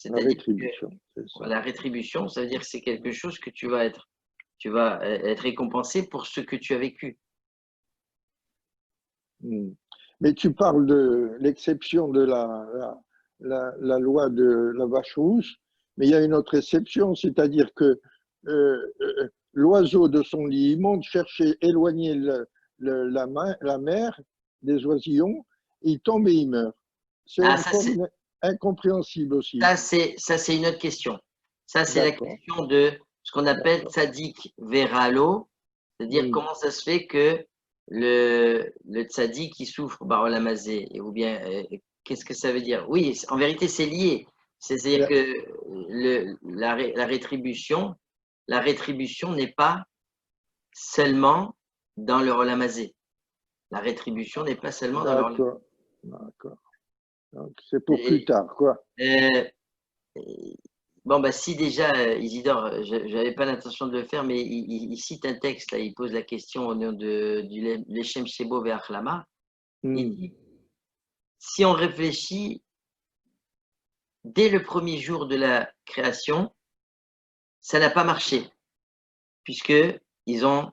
La C'est-à-dire que rétribution, c'est ça. la rétribution, ça veut dire que c'est quelque chose que tu vas être récompensé pour ce que tu as vécu. Mais tu parles de l'exception de la loi de la vache rousse, mais il y a une autre exception, c'est-à-dire que l'oiseau de son lit, il monte chercher, éloigner la mer des oisillons, il tombe et il meurt. C'est Ah, encore incompréhensible aussi. ça, c'est une autre question. Ça, c'est la D'accord. question de ce qu'on appelle tzaddik veralo, c'est-à-dire comment ça se fait que le tzaddik qui souffre barolamazé, ou bien qu'est-ce que ça veut dire? Oui, en vérité, c'est lié. C'est-à-dire que la rétribution n'est pas seulement dans le rolamazé. La rétribution n'est pas seulement dans le rolamazé. D'accord. Donc, c'est pour plus tard, quoi. Bon, bah, si déjà, Isidore, je n'avais pas l'intention de le faire, mais il cite un texte, là, il pose la question au nom du Lechem Shebo Ve'achlama. Il dit, si on réfléchit, dès le premier jour de la création, ça n'a pas marché, puisqu'ils ont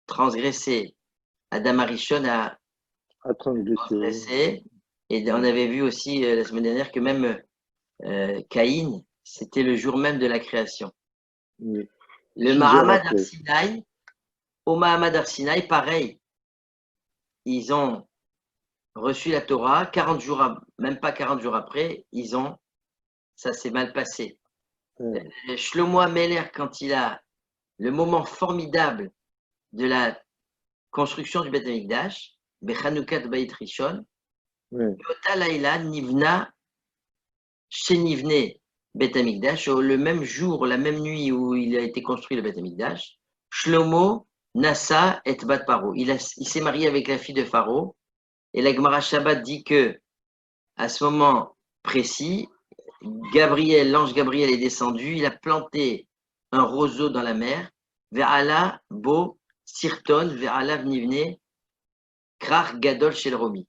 transgressé. Adam Arishon a transgressé. Et on avait vu aussi la semaine dernière que même Caïn, c'était le jour même de la création. Oui. Le Mahamad Arsinaï, au Mahamad Arsinaï, pareil. Ils ont reçu la Torah, 40 jours, même pas 40 jours après, ça s'est mal passé. Shlomo Ameler, quand il a le moment formidable de la construction du Beth Amikdash, Bechanukat Beit Rishon, Yota Laïla Nivna Shenivne Beth Amikdash, le même jour, la même nuit où il a été construit le Beth Amikdash, Shlomo Nassa et Bat Paro. Il s'est marié avec la fille de Pharaon, et la Gemara Shabbat dit que à ce moment précis, l'ange Gabriel est descendu, il a planté un roseau dans la mer, Ve'ala Bo Sirton, Ve'ala Vnivne, Krach Gadol Shel Romi.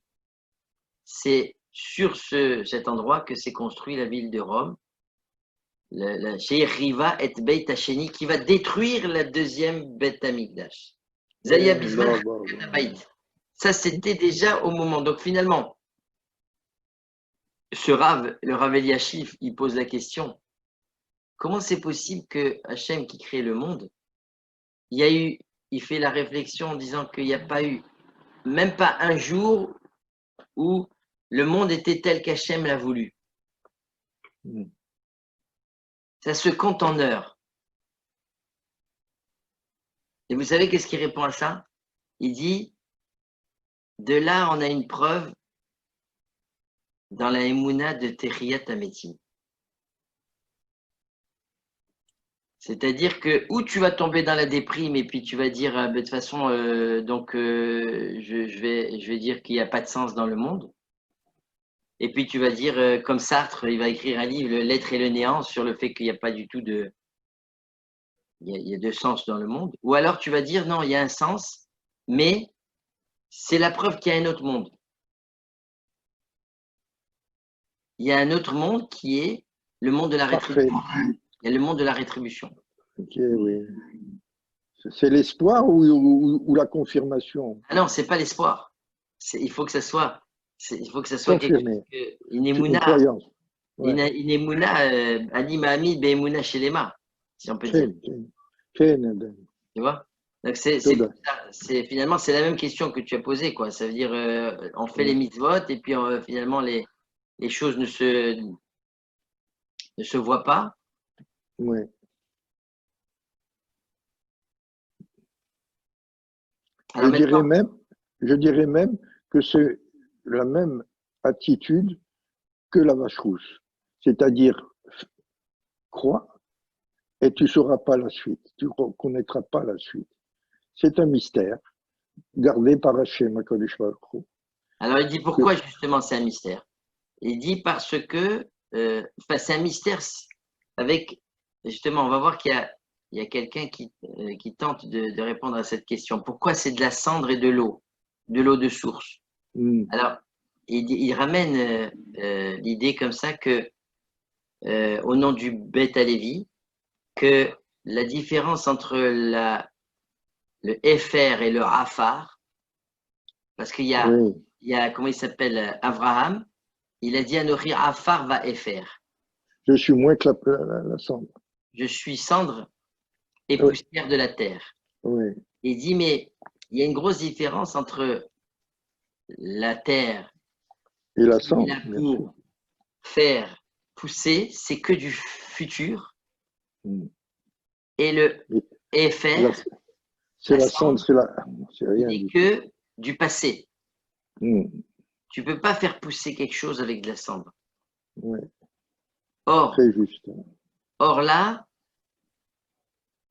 C'est sur cet endroit que s'est construit la ville de Rome, chez Riva et Beit Hasheni, qui va détruire la deuxième Beth Amikdash. Ça, c'était déjà au moment. Donc finalement, le Rav Eliashif, il pose la question, comment c'est possible que Hachem qui crée le monde, il fait la réflexion en disant qu'il n'y a pas eu même pas un jour où le monde était tel qu'Hachem l'a voulu. Ça se compte en heures. Et vous savez qu'est-ce qu'il répond à ça? Il dit, de là on a une preuve dans la Emouna de Techiyat Hametim. C'est-à-dire que où tu vas tomber dans la déprime et puis tu vas dire, de toute façon, je vais dire qu'il n'y a pas de sens dans le monde. Et puis tu vas dire, comme Sartre, il va écrire un livre, L'être et le néant, sur le fait qu'il n'y a pas du tout il y a de sens dans le monde. Ou alors tu vas dire, non, il y a un sens, mais c'est la preuve qu'il y a un autre monde. Il y a un autre monde qui est le monde de la rétribution. Il y a le monde de la rétribution. Ok, oui. C'est l'espoir ou la confirmation? Ah non, c'est pas l'espoir. Il faut que ça soit confirmé. Une émouna. Une émouna, Ani Mahamid Be'emouna Shelema, si on peut dire. Tu vois? Donc finalement, c'est la même question que tu as posée, quoi. Ça veut dire, on fait les mitzvot et puis finalement, les choses ne se voient pas. Oui. Alors je dirais même que c'est la même attitude que la vache rousse. C'est-à-dire, crois et tu ne sauras pas la suite. Tu ne connaîtras pas la suite. C'est un mystère gardé par Hachem HaKadosh Baruch Hu. Alors il dit pourquoi justement c'est un mystère? Il dit parce que c'est un mystère avec, justement, on va voir qu'il y a quelqu'un qui tente de répondre à cette question. Pourquoi c'est de la cendre et de l'eau de source? Alors, il ramène l'idée comme ça que au nom du Bet Alevi, que la différence entre le Efer et le Afar, parce qu'il y a, Oui, il y a, comment il s'appelle, Abraham, il a dit Anochi Afar va Efer. je suis moins que la cendre. Je suis cendre et Oui. poussière de la terre. Oui, Il dit, mais il y a une grosse différence entre la terre et la qui est cendre, là bien sûr. pour faire pousser, c'est que du futur, Mm. et le Et Efer, c'est la la cendre, cendre, c'est il rien n'est du tout. que du passé. Mm. Tu ne peux pas faire pousser quelque chose avec de la cendre. Oui, Or, très juste. or là,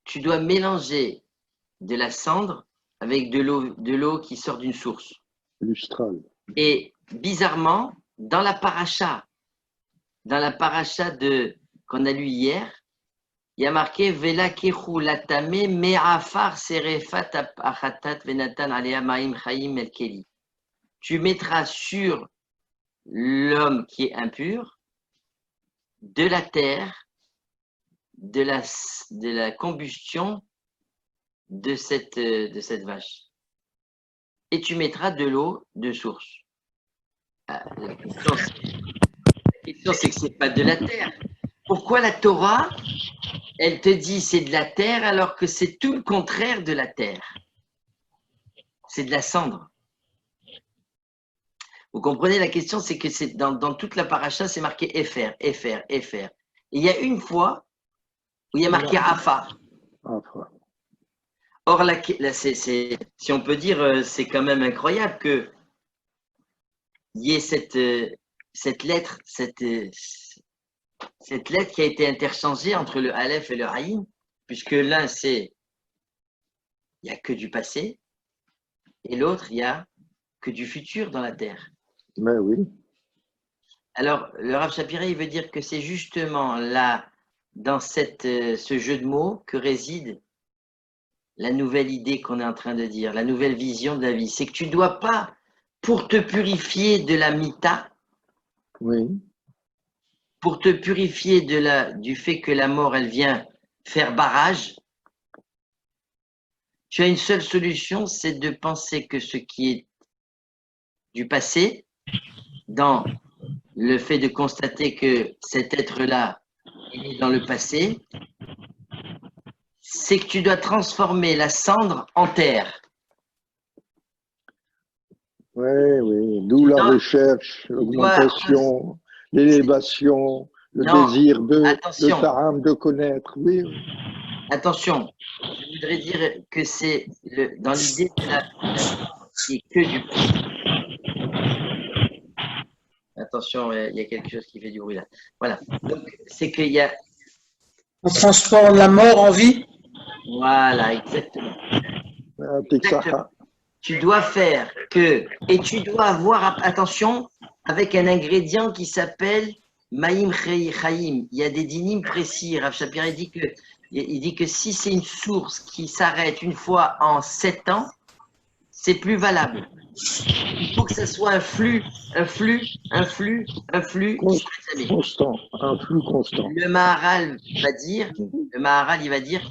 tu dois mélanger de la cendre avec de l'eau qui sort d'une source. Lustral. Et bizarrement, dans la paracha qu'on a lu hier, il y a marqué Vela kechu latame me'afar serefat achatat venatan alea ma'im chaim el keli. Tu mettras sur l'homme qui est impur de la terre, de la combustion de cette vache. Et tu mettras de l'eau de source. La question, c'est que ce n'est pas de la terre. Pourquoi la Torah, elle te dit c'est de la terre alors que c'est tout le contraire de la terre? C'est de la cendre. Vous comprenez, la question, c'est que c'est dans toute la paracha, c'est marqué Efer, Efer, Efer. Et il y a une fois où il y a marqué Afar. Afar. Or, si on peut dire, c'est quand même incroyable qu'il y ait cette lettre, cette lettre qui a été interchangée entre le Aleph et le Haïm, puisque l'un, il n'y a que du passé, et l'autre, il n'y a que du futur dans la terre. Mais oui. Alors, le Rav Shapira, il veut dire que c'est justement là, dans ce jeu de mots, que réside la nouvelle idée qu'on est en train de dire, la nouvelle vision de la vie. C'est que tu ne dois pas, pour te purifier de la mita, Oui. pour te purifier du fait que la mort, elle vient faire barrage, tu as une seule solution, c'est de penser que ce qui est du passé, dans le fait de constater que cet être-là est dans le passé, c'est que tu dois transformer la cendre en terre. Oui, oui. D'où la recherche, l'augmentation, l'élévation, le désir de Taram de connaître. Oui. Attention, je voudrais dire que c'est dans l'idée de la qui est que du passé. Attention, il y a quelque chose qui fait du bruit là. Voilà. Donc, c'est qu'il y a. On transforme la mort en vie. Voilà, exactement. Exactement. Tu dois faire que. Et tu dois avoir, attention, avec un ingrédient qui s'appelle Maïm Chaim. Il y a des dynimes précis. Rav Shapira dit que si c'est une source qui s'arrête une fois en 7 ans, c'est plus valable. Il faut que ce soit un flux constant, un flux constant. Le Maharal il va dire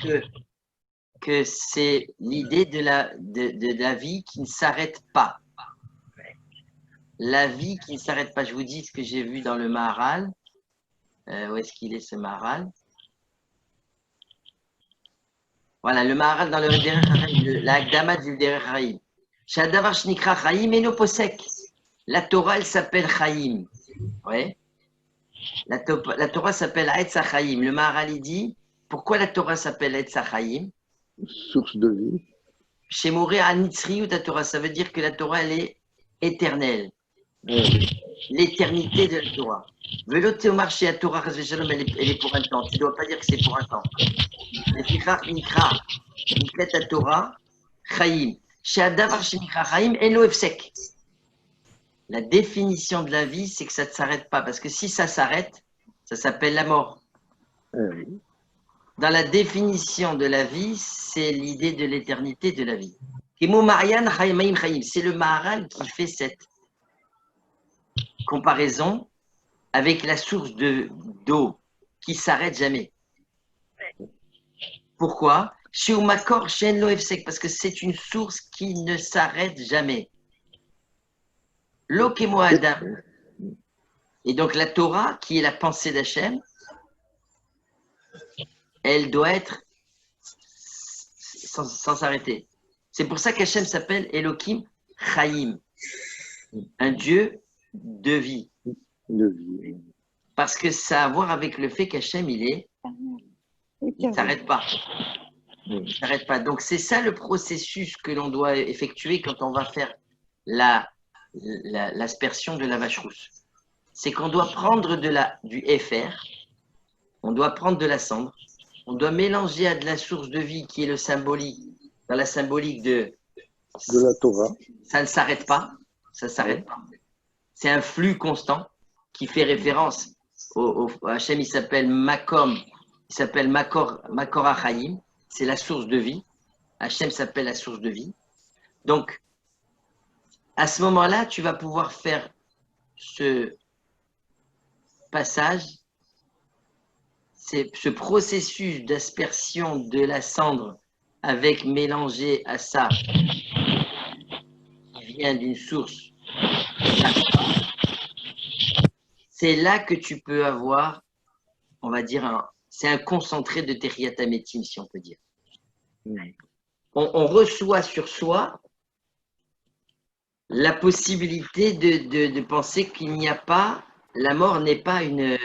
que c'est l'idée de la vie qui ne s'arrête pas. La vie qui ne s'arrête pas. Je vous dis ce que j'ai vu dans le Maharal. Où est-ce qu'il est ce Maharal? Voilà, le Maharal dans la Agdama du Derech Haïm. Shadavar Shnikra Chaim et Posek. La Torah, elle s'appelle Chaim. Ouais. La Torah s'appelle Etz HaChaim. Le Maharal, il dit, pourquoi la Torah s'appelle Etz HaChaim? Source de vie. Chez Moré Anitzriut la Torah, ça veut dire que la Torah, elle est éternelle. L'éternité de la Torah. Veloté au marché à Torah, elle est pour un temps. Tu ne dois pas dire que c'est pour un temps. Nikra, la Torah, Chaim. Chez Adavar Shnikra Chaim, Elo Efsek. La définition de la vie, c'est que ça ne s'arrête pas. Parce que si ça s'arrête, ça s'appelle la mort. Dans la définition de la vie, c'est l'idée de l'éternité de la vie. C'est le Maharal qui fait cette comparaison avec la source d'eau qui ne s'arrête jamais. Pourquoi? Chez Makor, chez Loefsek, parce que c'est une source qui ne s'arrête jamais. L'Okemo Adam. Et donc la Torah, qui est la pensée d'Hachem, elle doit être sans s'arrêter. C'est pour ça qu'Hachem s'appelle Elohim Chaim, un Dieu de vie. De vie. Parce que ça a à voir avec le fait qu'Hachem, il ne s'arrête pas. Il ne s'arrête pas. Donc c'est ça le processus que l'on doit effectuer quand on va faire l'aspersion de la vache rousse. C'est qu'on doit prendre du FR, on doit prendre de la cendre, on doit mélanger à de la source de vie qui est le symbolique, dans la symbolique de la Torah. Ça ne s'arrête pas, ça ne s'arrête pas. C'est un flux constant qui fait référence au Hachem, il s'appelle Makom, il s'appelle Makor HaChaim, c'est la source de vie. Hachem s'appelle la source de vie. Donc, à ce moment-là, tu vas pouvoir faire ce passage, c'est ce processus d'aspersion de la cendre avec mélangé à ça qui vient d'une source. C'est là que tu peux avoir, on va dire, c'est un concentré de Terriat Ametim, si on peut dire. On reçoit sur soi la possibilité de penser qu'il n'y a pas, la mort n'est pas une...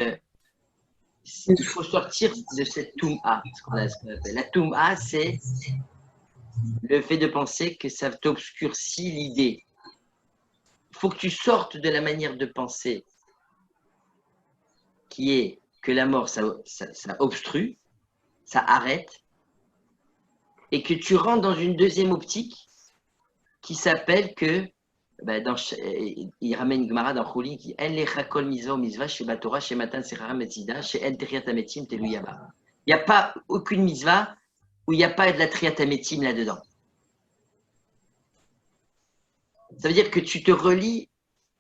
Il faut sortir de cette Toum'a. La Toum'a, c'est le fait de penser que ça t'obscurcit l'idée. Il faut que tu sortes de la manière de penser qui est que la mort, ça obstrue, ça arrête, et que tu rentres dans une deuxième optique qui s'appelle que, il ramène Gemara dans Chouli qui il n'y a pas aucune mitzvah où il n'y a pas de la triatametim là-dedans. Ça veut dire que tu te relis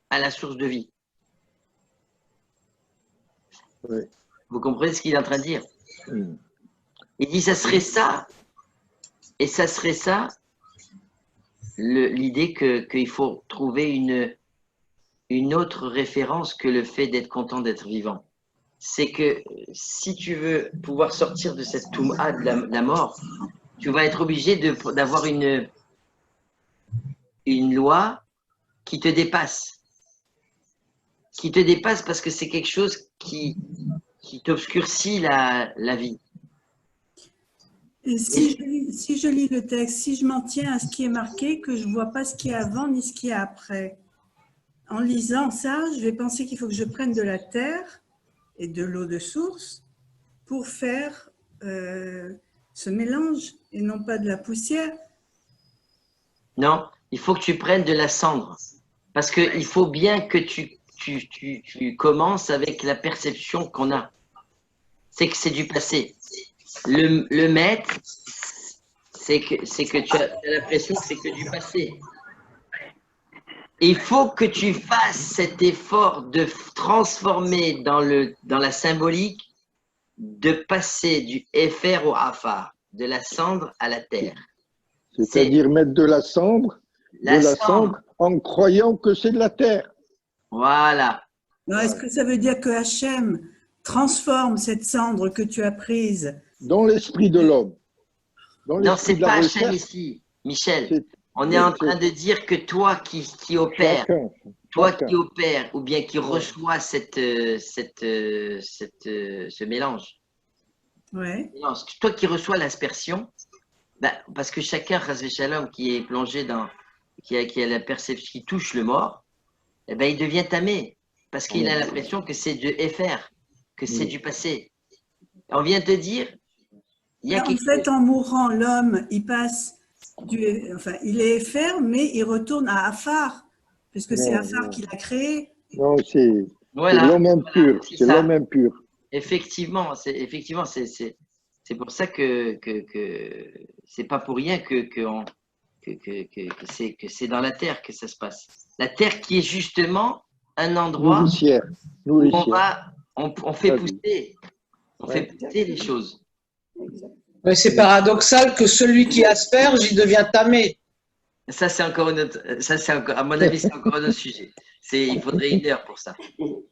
à la source de vie. Oui. Vous comprenez ce qu'il est en train de dire? Il dit ça serait ça, et ça serait ça, l'idée qu'il faut trouver une autre référence que le fait d'être content d'être vivant. C'est que si tu veux pouvoir sortir de cette toum'a de la mort, tu vas être obligé d'avoir une loi qui te dépasse. Qui te dépasse parce que c'est quelque chose qui t'obscurcit la vie. Et si je lis le texte, si je m'en tiens à ce qui est marqué, que je ne vois pas ce qu'il y a avant ni ce qu'il y a après, en lisant ça, je vais penser qu'il faut que je prenne de la terre et de l'eau de source pour faire ce mélange et non pas de la poussière. Non, il faut que tu prennes de la cendre. Parce qu'il faut bien que tu commences avec la perception qu'on a. C'est que c'est du passé. Le maître, c'est que tu as l'impression que c'est que du passé. Il faut que tu fasses cet effort de transformer dans la symbolique, de passer du FR au Afar, de la cendre à la terre. C'est-à-dire mettre de la cendre, en croyant que c'est de la terre. Voilà. Est-ce que ça veut dire que Hachem transforme cette cendre que tu as prise dans l'esprit de l'homme? Non, c'est pas Hachem ici, Michel. On est en train de dire que toi qui opères, qui opères ou bien qui reçois ce mélange, toi qui reçois l'aspersion, parce que chacun, Chas Shalom, qui est plongé qui a la perception, qui touche le mort, il devient tamé, parce qu'il a l'impression que c'est de FR, que c'est du passé. On vient te dire, en mourant, l'homme, il passe il est FR, mais il retourne à Afar, puisque c'est Afar qui l'a créé. Non, c'est l'homme impur. C'est l'homme impur. Effectivement, c'est pour ça que c'est pas pour rien que c'est dans la terre que ça se passe. La terre qui est justement un endroit où on fait pousser. On fait péter les choses. Mais c'est paradoxal que celui qui asperge, il devient tamé. Ça, c'est encore une autre, ça, c'est encore, à mon avis, c'est encore un autre sujet. Il faudrait 1 heure pour ça. Ouais. Non,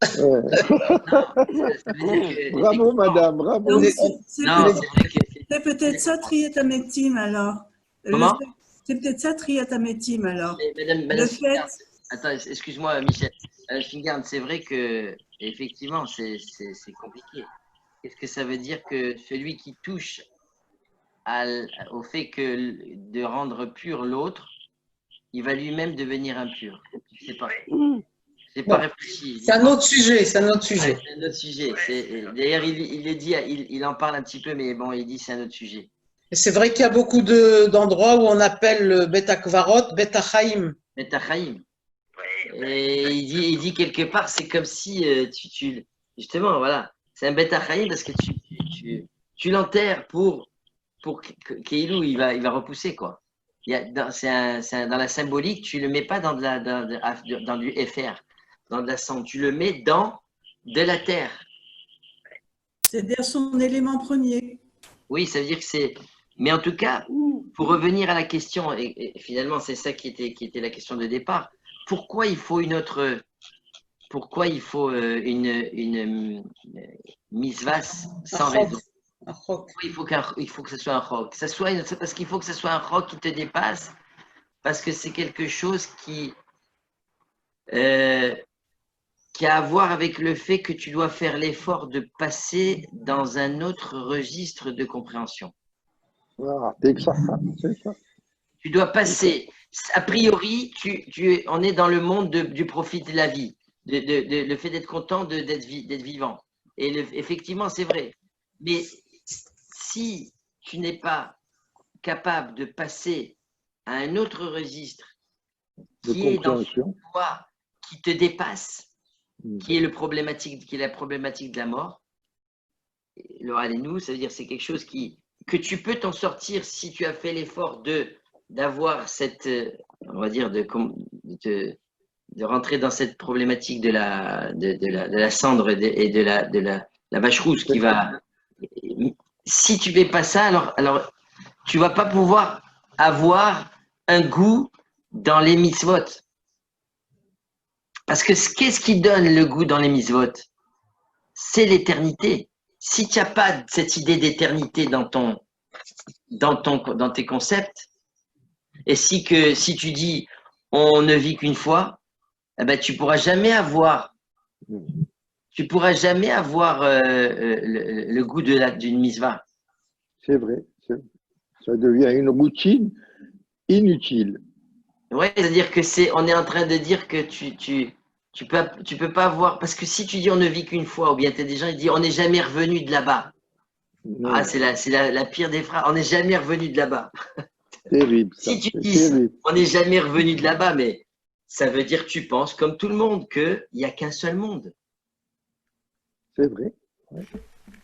ça veut dire que, Bravo, madame, bravo. Donc, non, c'est vrai que. c'est peut-être ça, Triatamétim, alors. Comment? C'est peut-être ça, Triatamétim, alors. Madame Le fait, Fingarde, attends, excuse-moi, Michel. Fingarde, c'est vrai que, effectivement, c'est compliqué. Qu'est-ce que ça veut dire que celui qui touche au fait que de rendre pur l'autre, il va lui-même devenir impur. Je sais pas. J'ai pas réfléchi. C'est un autre sujet, c'est un autre sujet. Ouais, c'est un autre sujet. D'ailleurs, il le dit, il en parle un petit peu, mais bon, il dit c'est un autre sujet. Et c'est vrai qu'il y a beaucoup d'endroits où on appelle le Bet Akvarot, Bet Achaim. Metachaïm. Et il dit quelque part, c'est comme si justement, voilà, c'est un Betachaïm parce que tu l'enterres pour Keilou, il va repousser, quoi. Dans la symbolique, tu le mets pas dans du FR, dans de la cendre, tu le mets dans de la terre. c'est-à-dire son élément premier. Oui, ça veut dire que c'est. Mais en tout cas, pour revenir à la question, et finalement, c'est ça qui était la question de départ. Pourquoi il faut une misvas sans raison? Pourquoi il faut que ce soit un roc? C'est parce qu'il faut que ce soit un roc qui te dépasse, parce que c'est quelque chose qui a à voir avec le fait que tu dois faire l'effort de passer dans un autre registre de compréhension. Voilà, c'est ça. Tu dois passer, a priori, on est dans le monde du profit de la vie, le fait d'être content d'être vivant. Et effectivement, c'est vrai. Mais si tu n'es pas capable de passer à un autre registre qui est dans toi, qui te dépasse, qui est la problématique de la mort, le Allénou, ça veut dire c'est quelque chose que tu peux t'en sortir si tu as fait l'effort d'avoir cette, on va dire, de rentrer dans cette problématique de la cendre et de la vache rousse qui va. Si tu ne fais pas ça, alors tu ne vas pas pouvoir avoir un goût dans les mitzvot. Parce que qu'est-ce qui donne le goût dans les mitzvot? C'est l'éternité. Si tu n'as pas cette idée d'éternité dans tes concepts, et si tu dis on ne vit qu'une fois, eh ben, tu pourras jamais avoir le goût d'une mitzvah. C'est vrai. Ça devient une routine inutile. Oui, c'est-à-dire que on est en train de dire que tu peux pas avoir, parce que si tu dis on ne vit qu'une fois, ou bien tu as des gens qui disent on n'est jamais revenu de là-bas. Non. Ah, c'est la pire des phrases, on n'est jamais revenu de là-bas. Terrible. Si tu dis on n'est jamais revenu de là-bas, mais ça veut dire que tu penses, comme tout le monde, qu'il n'y a qu'un seul monde. C'est vrai. Ouais.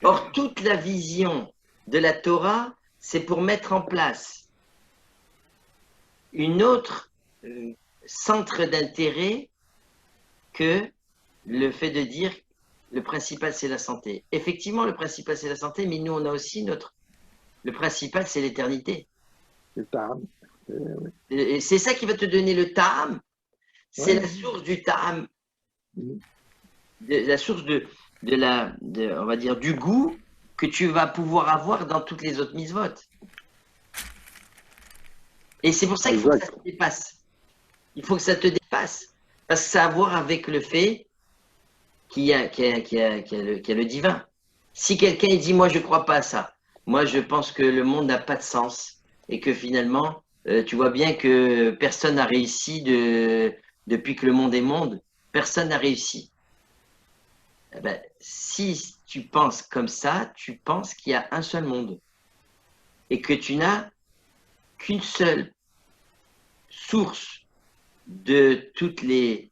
Or, toute la vision de la Torah, c'est pour mettre en place une autre centre d'intérêt que le fait de dire le principal c'est la santé. Effectivement, le principal c'est la santé, mais nous on a aussi le principal c'est l'éternité. Le ta'am. Et c'est ça qui va te donner le ta'am. C'est la source du ta'am, la source on va dire du goût que tu vas pouvoir avoir dans toutes les autres mitzvot. Et c'est pour ça qu'il faut que ça te dépasse. Il faut que ça te dépasse. Parce que ça a à voir avec le fait qu'il y a le divin. Si quelqu'un dit, moi je ne crois pas à ça, moi je pense que le monde n'a pas de sens et que finalement, tu vois bien que personne n'a réussi depuis que le monde est monde, personne n'a réussi. Eh ben, si tu penses comme ça, tu penses qu'il y a un seul monde et que tu n'as qu'une seule source de tous les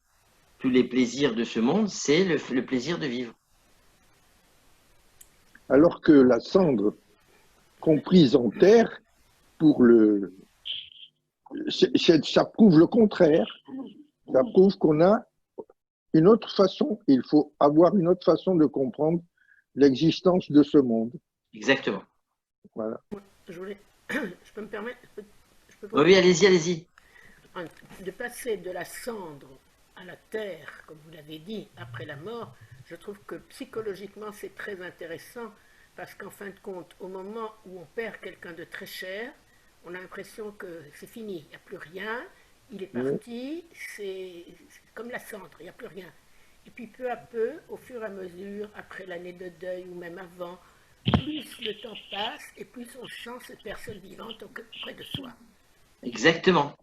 plaisirs de ce monde, c'est le plaisir de vivre. Alors que la cendre comprise en terre, ça prouve le contraire. Ça prouve qu'on a une autre façon, il faut avoir une autre façon de comprendre l'existence de ce monde. Exactement. Voilà. Je voulais, je peux me permettre, je peux Oui, allez-y, allez-y. de passer de la cendre à la terre, comme vous l'avez dit, après la mort. Je trouve que psychologiquement c'est très intéressant parce qu'en fin de compte, au moment où on perd quelqu'un de très cher, on a l'impression que c'est fini, il n'y a plus rien, il est parti, c'est comme la cendre, il n'y a plus rien. Et puis peu à peu, au fur et à mesure, après l'année de deuil ou même avant, plus le temps passe et plus on sent cette personne vivante près de soi. Exactement.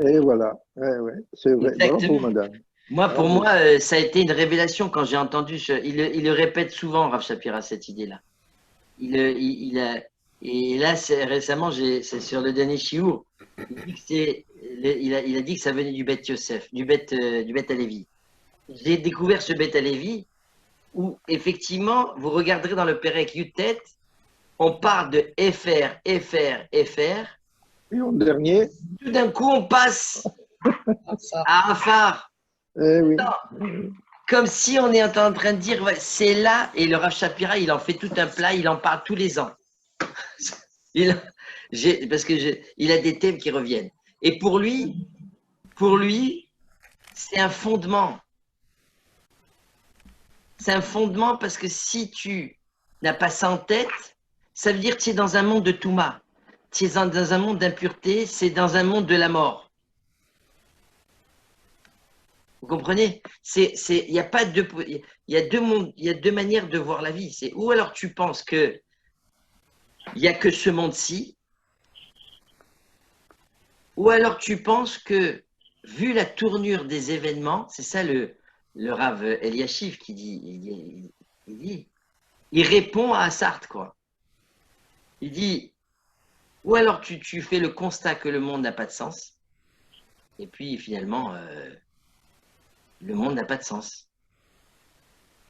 Et voilà. Ouais, ouais, c'est vrai. Bravo, Exactement. madame. Moi, pour Bravo. moi, ça a été une révélation quand j'ai entendu. Il le répète souvent, Rav Shapira, cette idée-là. Et là, récemment, c'est sur le dernier Chiour. Il a dit que ça venait du Beth Yosef, du Beth Alevi. J'ai découvert ce Beth Alevi où, effectivement, vous regarderez dans le Pérec Yutet, on parle de FR. Et en dernier, Tout d'un coup, on passe Ça. à Afar. eh oui. Comme si on est en train de dire, ouais, c'est là, et le Rav Shapira, il en fait tout un plat, il en parle tous les ans. Parce que il a des thèmes qui reviennent. Et pour lui, c'est un fondement. C'est un fondement parce que si tu n'as pas ça en tête, ça veut dire que tu es dans un monde de Touma. Tu es dans un monde d'impureté, c'est dans un monde de la mort. Vous comprenez? Il y a pas de, il y a deux mondes, il y a deux manières de voir la vie. C'est ou alors tu penses que il n'y a que ce monde-ci, ou alors tu penses que, vu la tournure des événements, c'est ça le Rav Eliashiv qui dit, il répond à Sartre, quoi. Il dit, ou alors tu fais le constat que le monde n'a pas de sens, et puis finalement, le monde n'a pas de sens.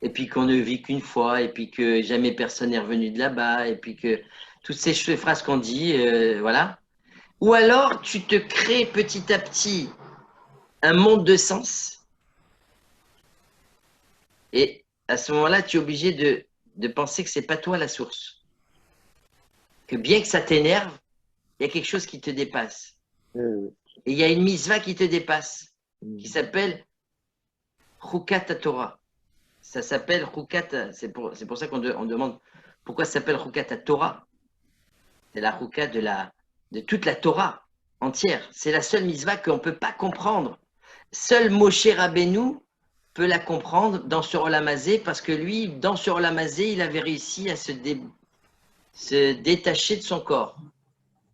Et puis qu'on ne vit qu'une fois, et puis que jamais personne n'est revenu de là-bas, et puis que toutes ces phrases qu'on dit, voilà. Ou alors tu te crées petit à petit un monde de sens, et à ce moment-là, tu es obligé de penser que c'est pas toi la source. Que bien que ça t'énerve, il y a quelque chose qui te dépasse. Eh oui. Et il y a une misva qui te dépasse, qui s'appelle Chukat Torah. Ça s'appelle Chukat, c'est pour ça qu'on demande pourquoi ça s'appelle Chukat Torah. C'est la Chukat de toute la Torah entière. C'est la seule misva qu'on ne peut pas comprendre. Seul Moshe Rabbeinu peut la comprendre dans ce Olamazé, parce que lui, dans ce Olamazé, il avait réussi à se détacher de son corps.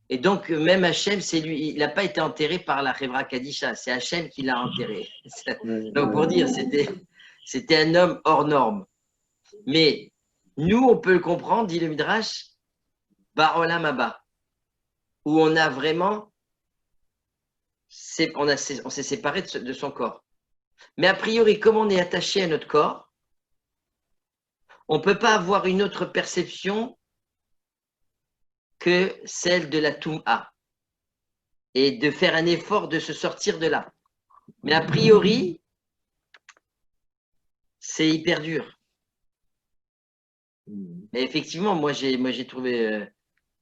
Et donc, même Hachem, c'est lui, il n'a pas été enterré par la Chevra Kadisha, c'est Hachem qui l'a enterré. Donc, pour dire, c'était un homme hors norme. Mais nous, on peut le comprendre, dit le Midrash, Barolam Abba, où on a vraiment, on s'est séparé de son corps. Mais a priori, comme on est attaché à notre corps, on ne peut pas avoir une autre perception que celle de la Toum'a et de faire un effort de se sortir de là. Mais a priori, c'est hyper dur. Mais effectivement, moi j'ai trouvé,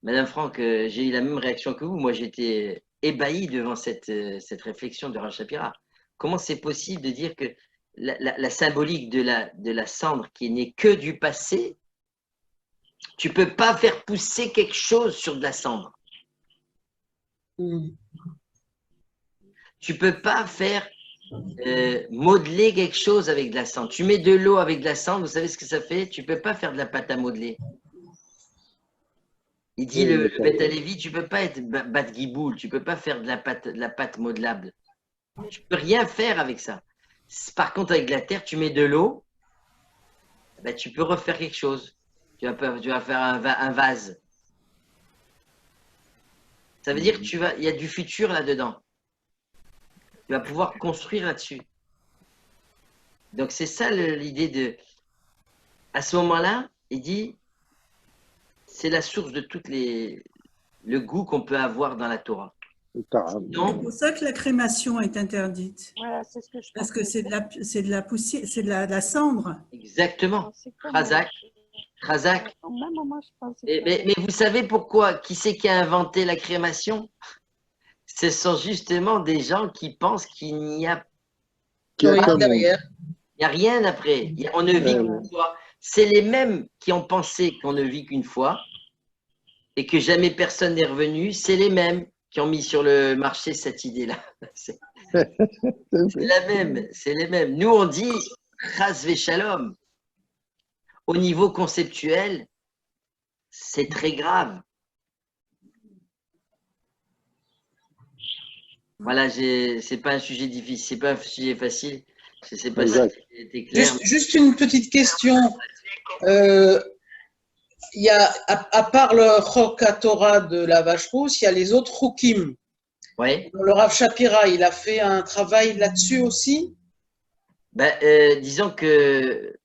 Madame Franck, j'ai eu la même réaction que vous. Moi, j'étais ébahi devant cette réflexion de Rav Shapira. Comment c'est possible de dire que la symbolique de la cendre qui n'est que du passé, tu ne peux pas faire pousser quelque chose sur de la cendre. Tu ne peux pas faire modeler quelque chose avec de la cendre. Tu mets de l'eau avec de la cendre, vous savez ce que ça fait? Tu ne peux pas faire de la pâte à modeler. Il dit le Beth Alevi, tu ne peux pas être bat giboul, tu ne peux pas faire de la pâte modelable. Tu ne peux rien faire avec ça. Par contre, avec de la terre, tu mets de l'eau, ben, tu peux refaire quelque chose. Tu vas faire un vase. Ça veut dire qu'il y a du futur là-dedans. Tu vas pouvoir construire là-dessus. Donc, c'est ça l'idée de... À ce moment-là, il dit, c'est la source de le goût qu'on peut avoir dans la Torah. C'est pour ça que la crémation est interdite. Voilà, c'est ce que je pense. Parce que c'est de la poussière, c'est de la cendre. Exactement. Razak. Razak. Au même moment, je pensais Mais vous savez pourquoi? Qui c'est qui a inventé la crémation? Ce sont justement des gens qui pensent qu'il n'y a, Qui a Oui, qu'un monde. derrière. il y a rien après. On ne vit qu'une fois. C'est les mêmes qui ont pensé qu'on ne vit qu'une fois et que jamais personne n'est revenu. C'est les mêmes qui ont mis sur le marché cette idée-là. C'est la même, c'est les mêmes. Nous, on dit Chas Shalom. Au niveau conceptuel, c'est très grave. Voilà, c'est pas un sujet difficile, c'est pas un sujet facile. Je sais pas si Exact. c'était clair. Juste une petite question. Il y a, à part le Chok Torah de la vache rousse, il y a les autres Chokim. Ouais. Le Rav Shapira, il a fait un travail là-dessus aussi? Ben, disons que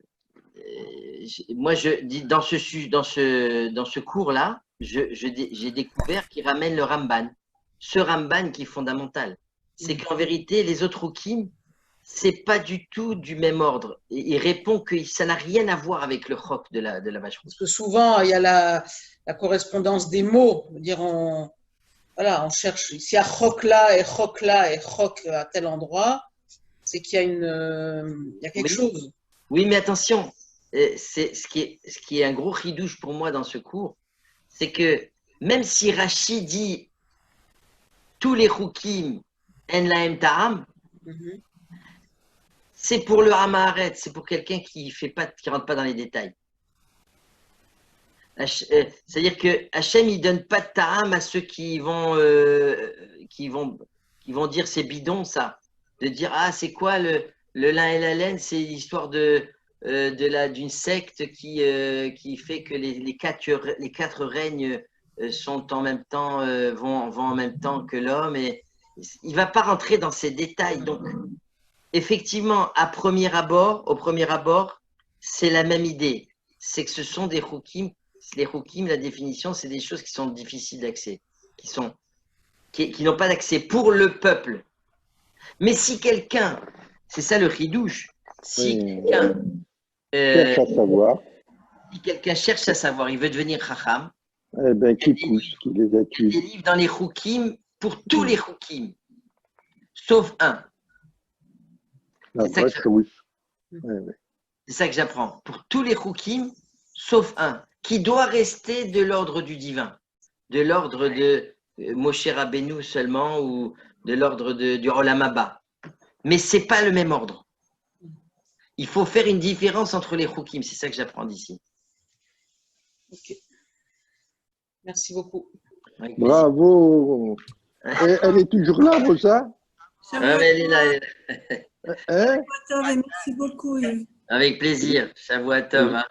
moi, dans ce cours-là, j'ai découvert qu'il ramène le Ramban. Ce Ramban qui est fondamental. C'est qu'en vérité, les autres Hukim, c'est pas du tout du même ordre. Et il répond que ça n'a rien à voir avec le Chok de la vache rousse. Parce que souvent, il y a la correspondance des mots. Dire voilà, on cherche. S'il y a Chok là et Chok à tel endroit, c'est qu'il y a il y a quelque chose. Oui, mais attention, c'est ce qui est un gros chidouche pour moi dans ce cours, c'est que même si Rashi dit tous les Chukim en lahem ta'am, c'est pour le Hamaharet, c'est pour quelqu'un qui rentre pas dans les détails. C'est-à-dire que Hachem, il donne pas de ta'am à ceux qui vont dire c'est bidon ça, de dire ah c'est quoi le lin et la laine, c'est l'histoire d'une secte qui fait que les quatre règnes sont en même temps vont en même temps que l'homme, et il va pas rentrer dans ces détails. Donc effectivement, au premier abord, c'est la même idée, c'est que ce sont des chukim. Les chukim, la définition, c'est des choses qui sont difficiles d'accès, qui n'ont pas d'accès pour le peuple. Mais si quelqu'un, c'est ça le chidouche, si cherche à savoir, cherche à savoir, il veut devenir chacham, eh ben, qui pousse, qui les il y a accuse. des livres dans les chukim pour tous les chukim, sauf un. La vache rousse. C'est ça que j'apprends. Pour tous les chukim, sauf un, qui doit rester de l'ordre du divin, de l'ordre de Moshe Rabbeinu seulement, ou de l'ordre du Olam Haba. Mais ce n'est pas le même ordre. Il faut faire une différence entre les chukim, c'est ça que j'apprends d'ici. Ok. Merci beaucoup. Bravo. Elle est toujours là, Rosa? Ah, mais elle est là, elle est là. Hein? Merci beaucoup, Yves. Avec plaisir. Shavuot Tov. Hein.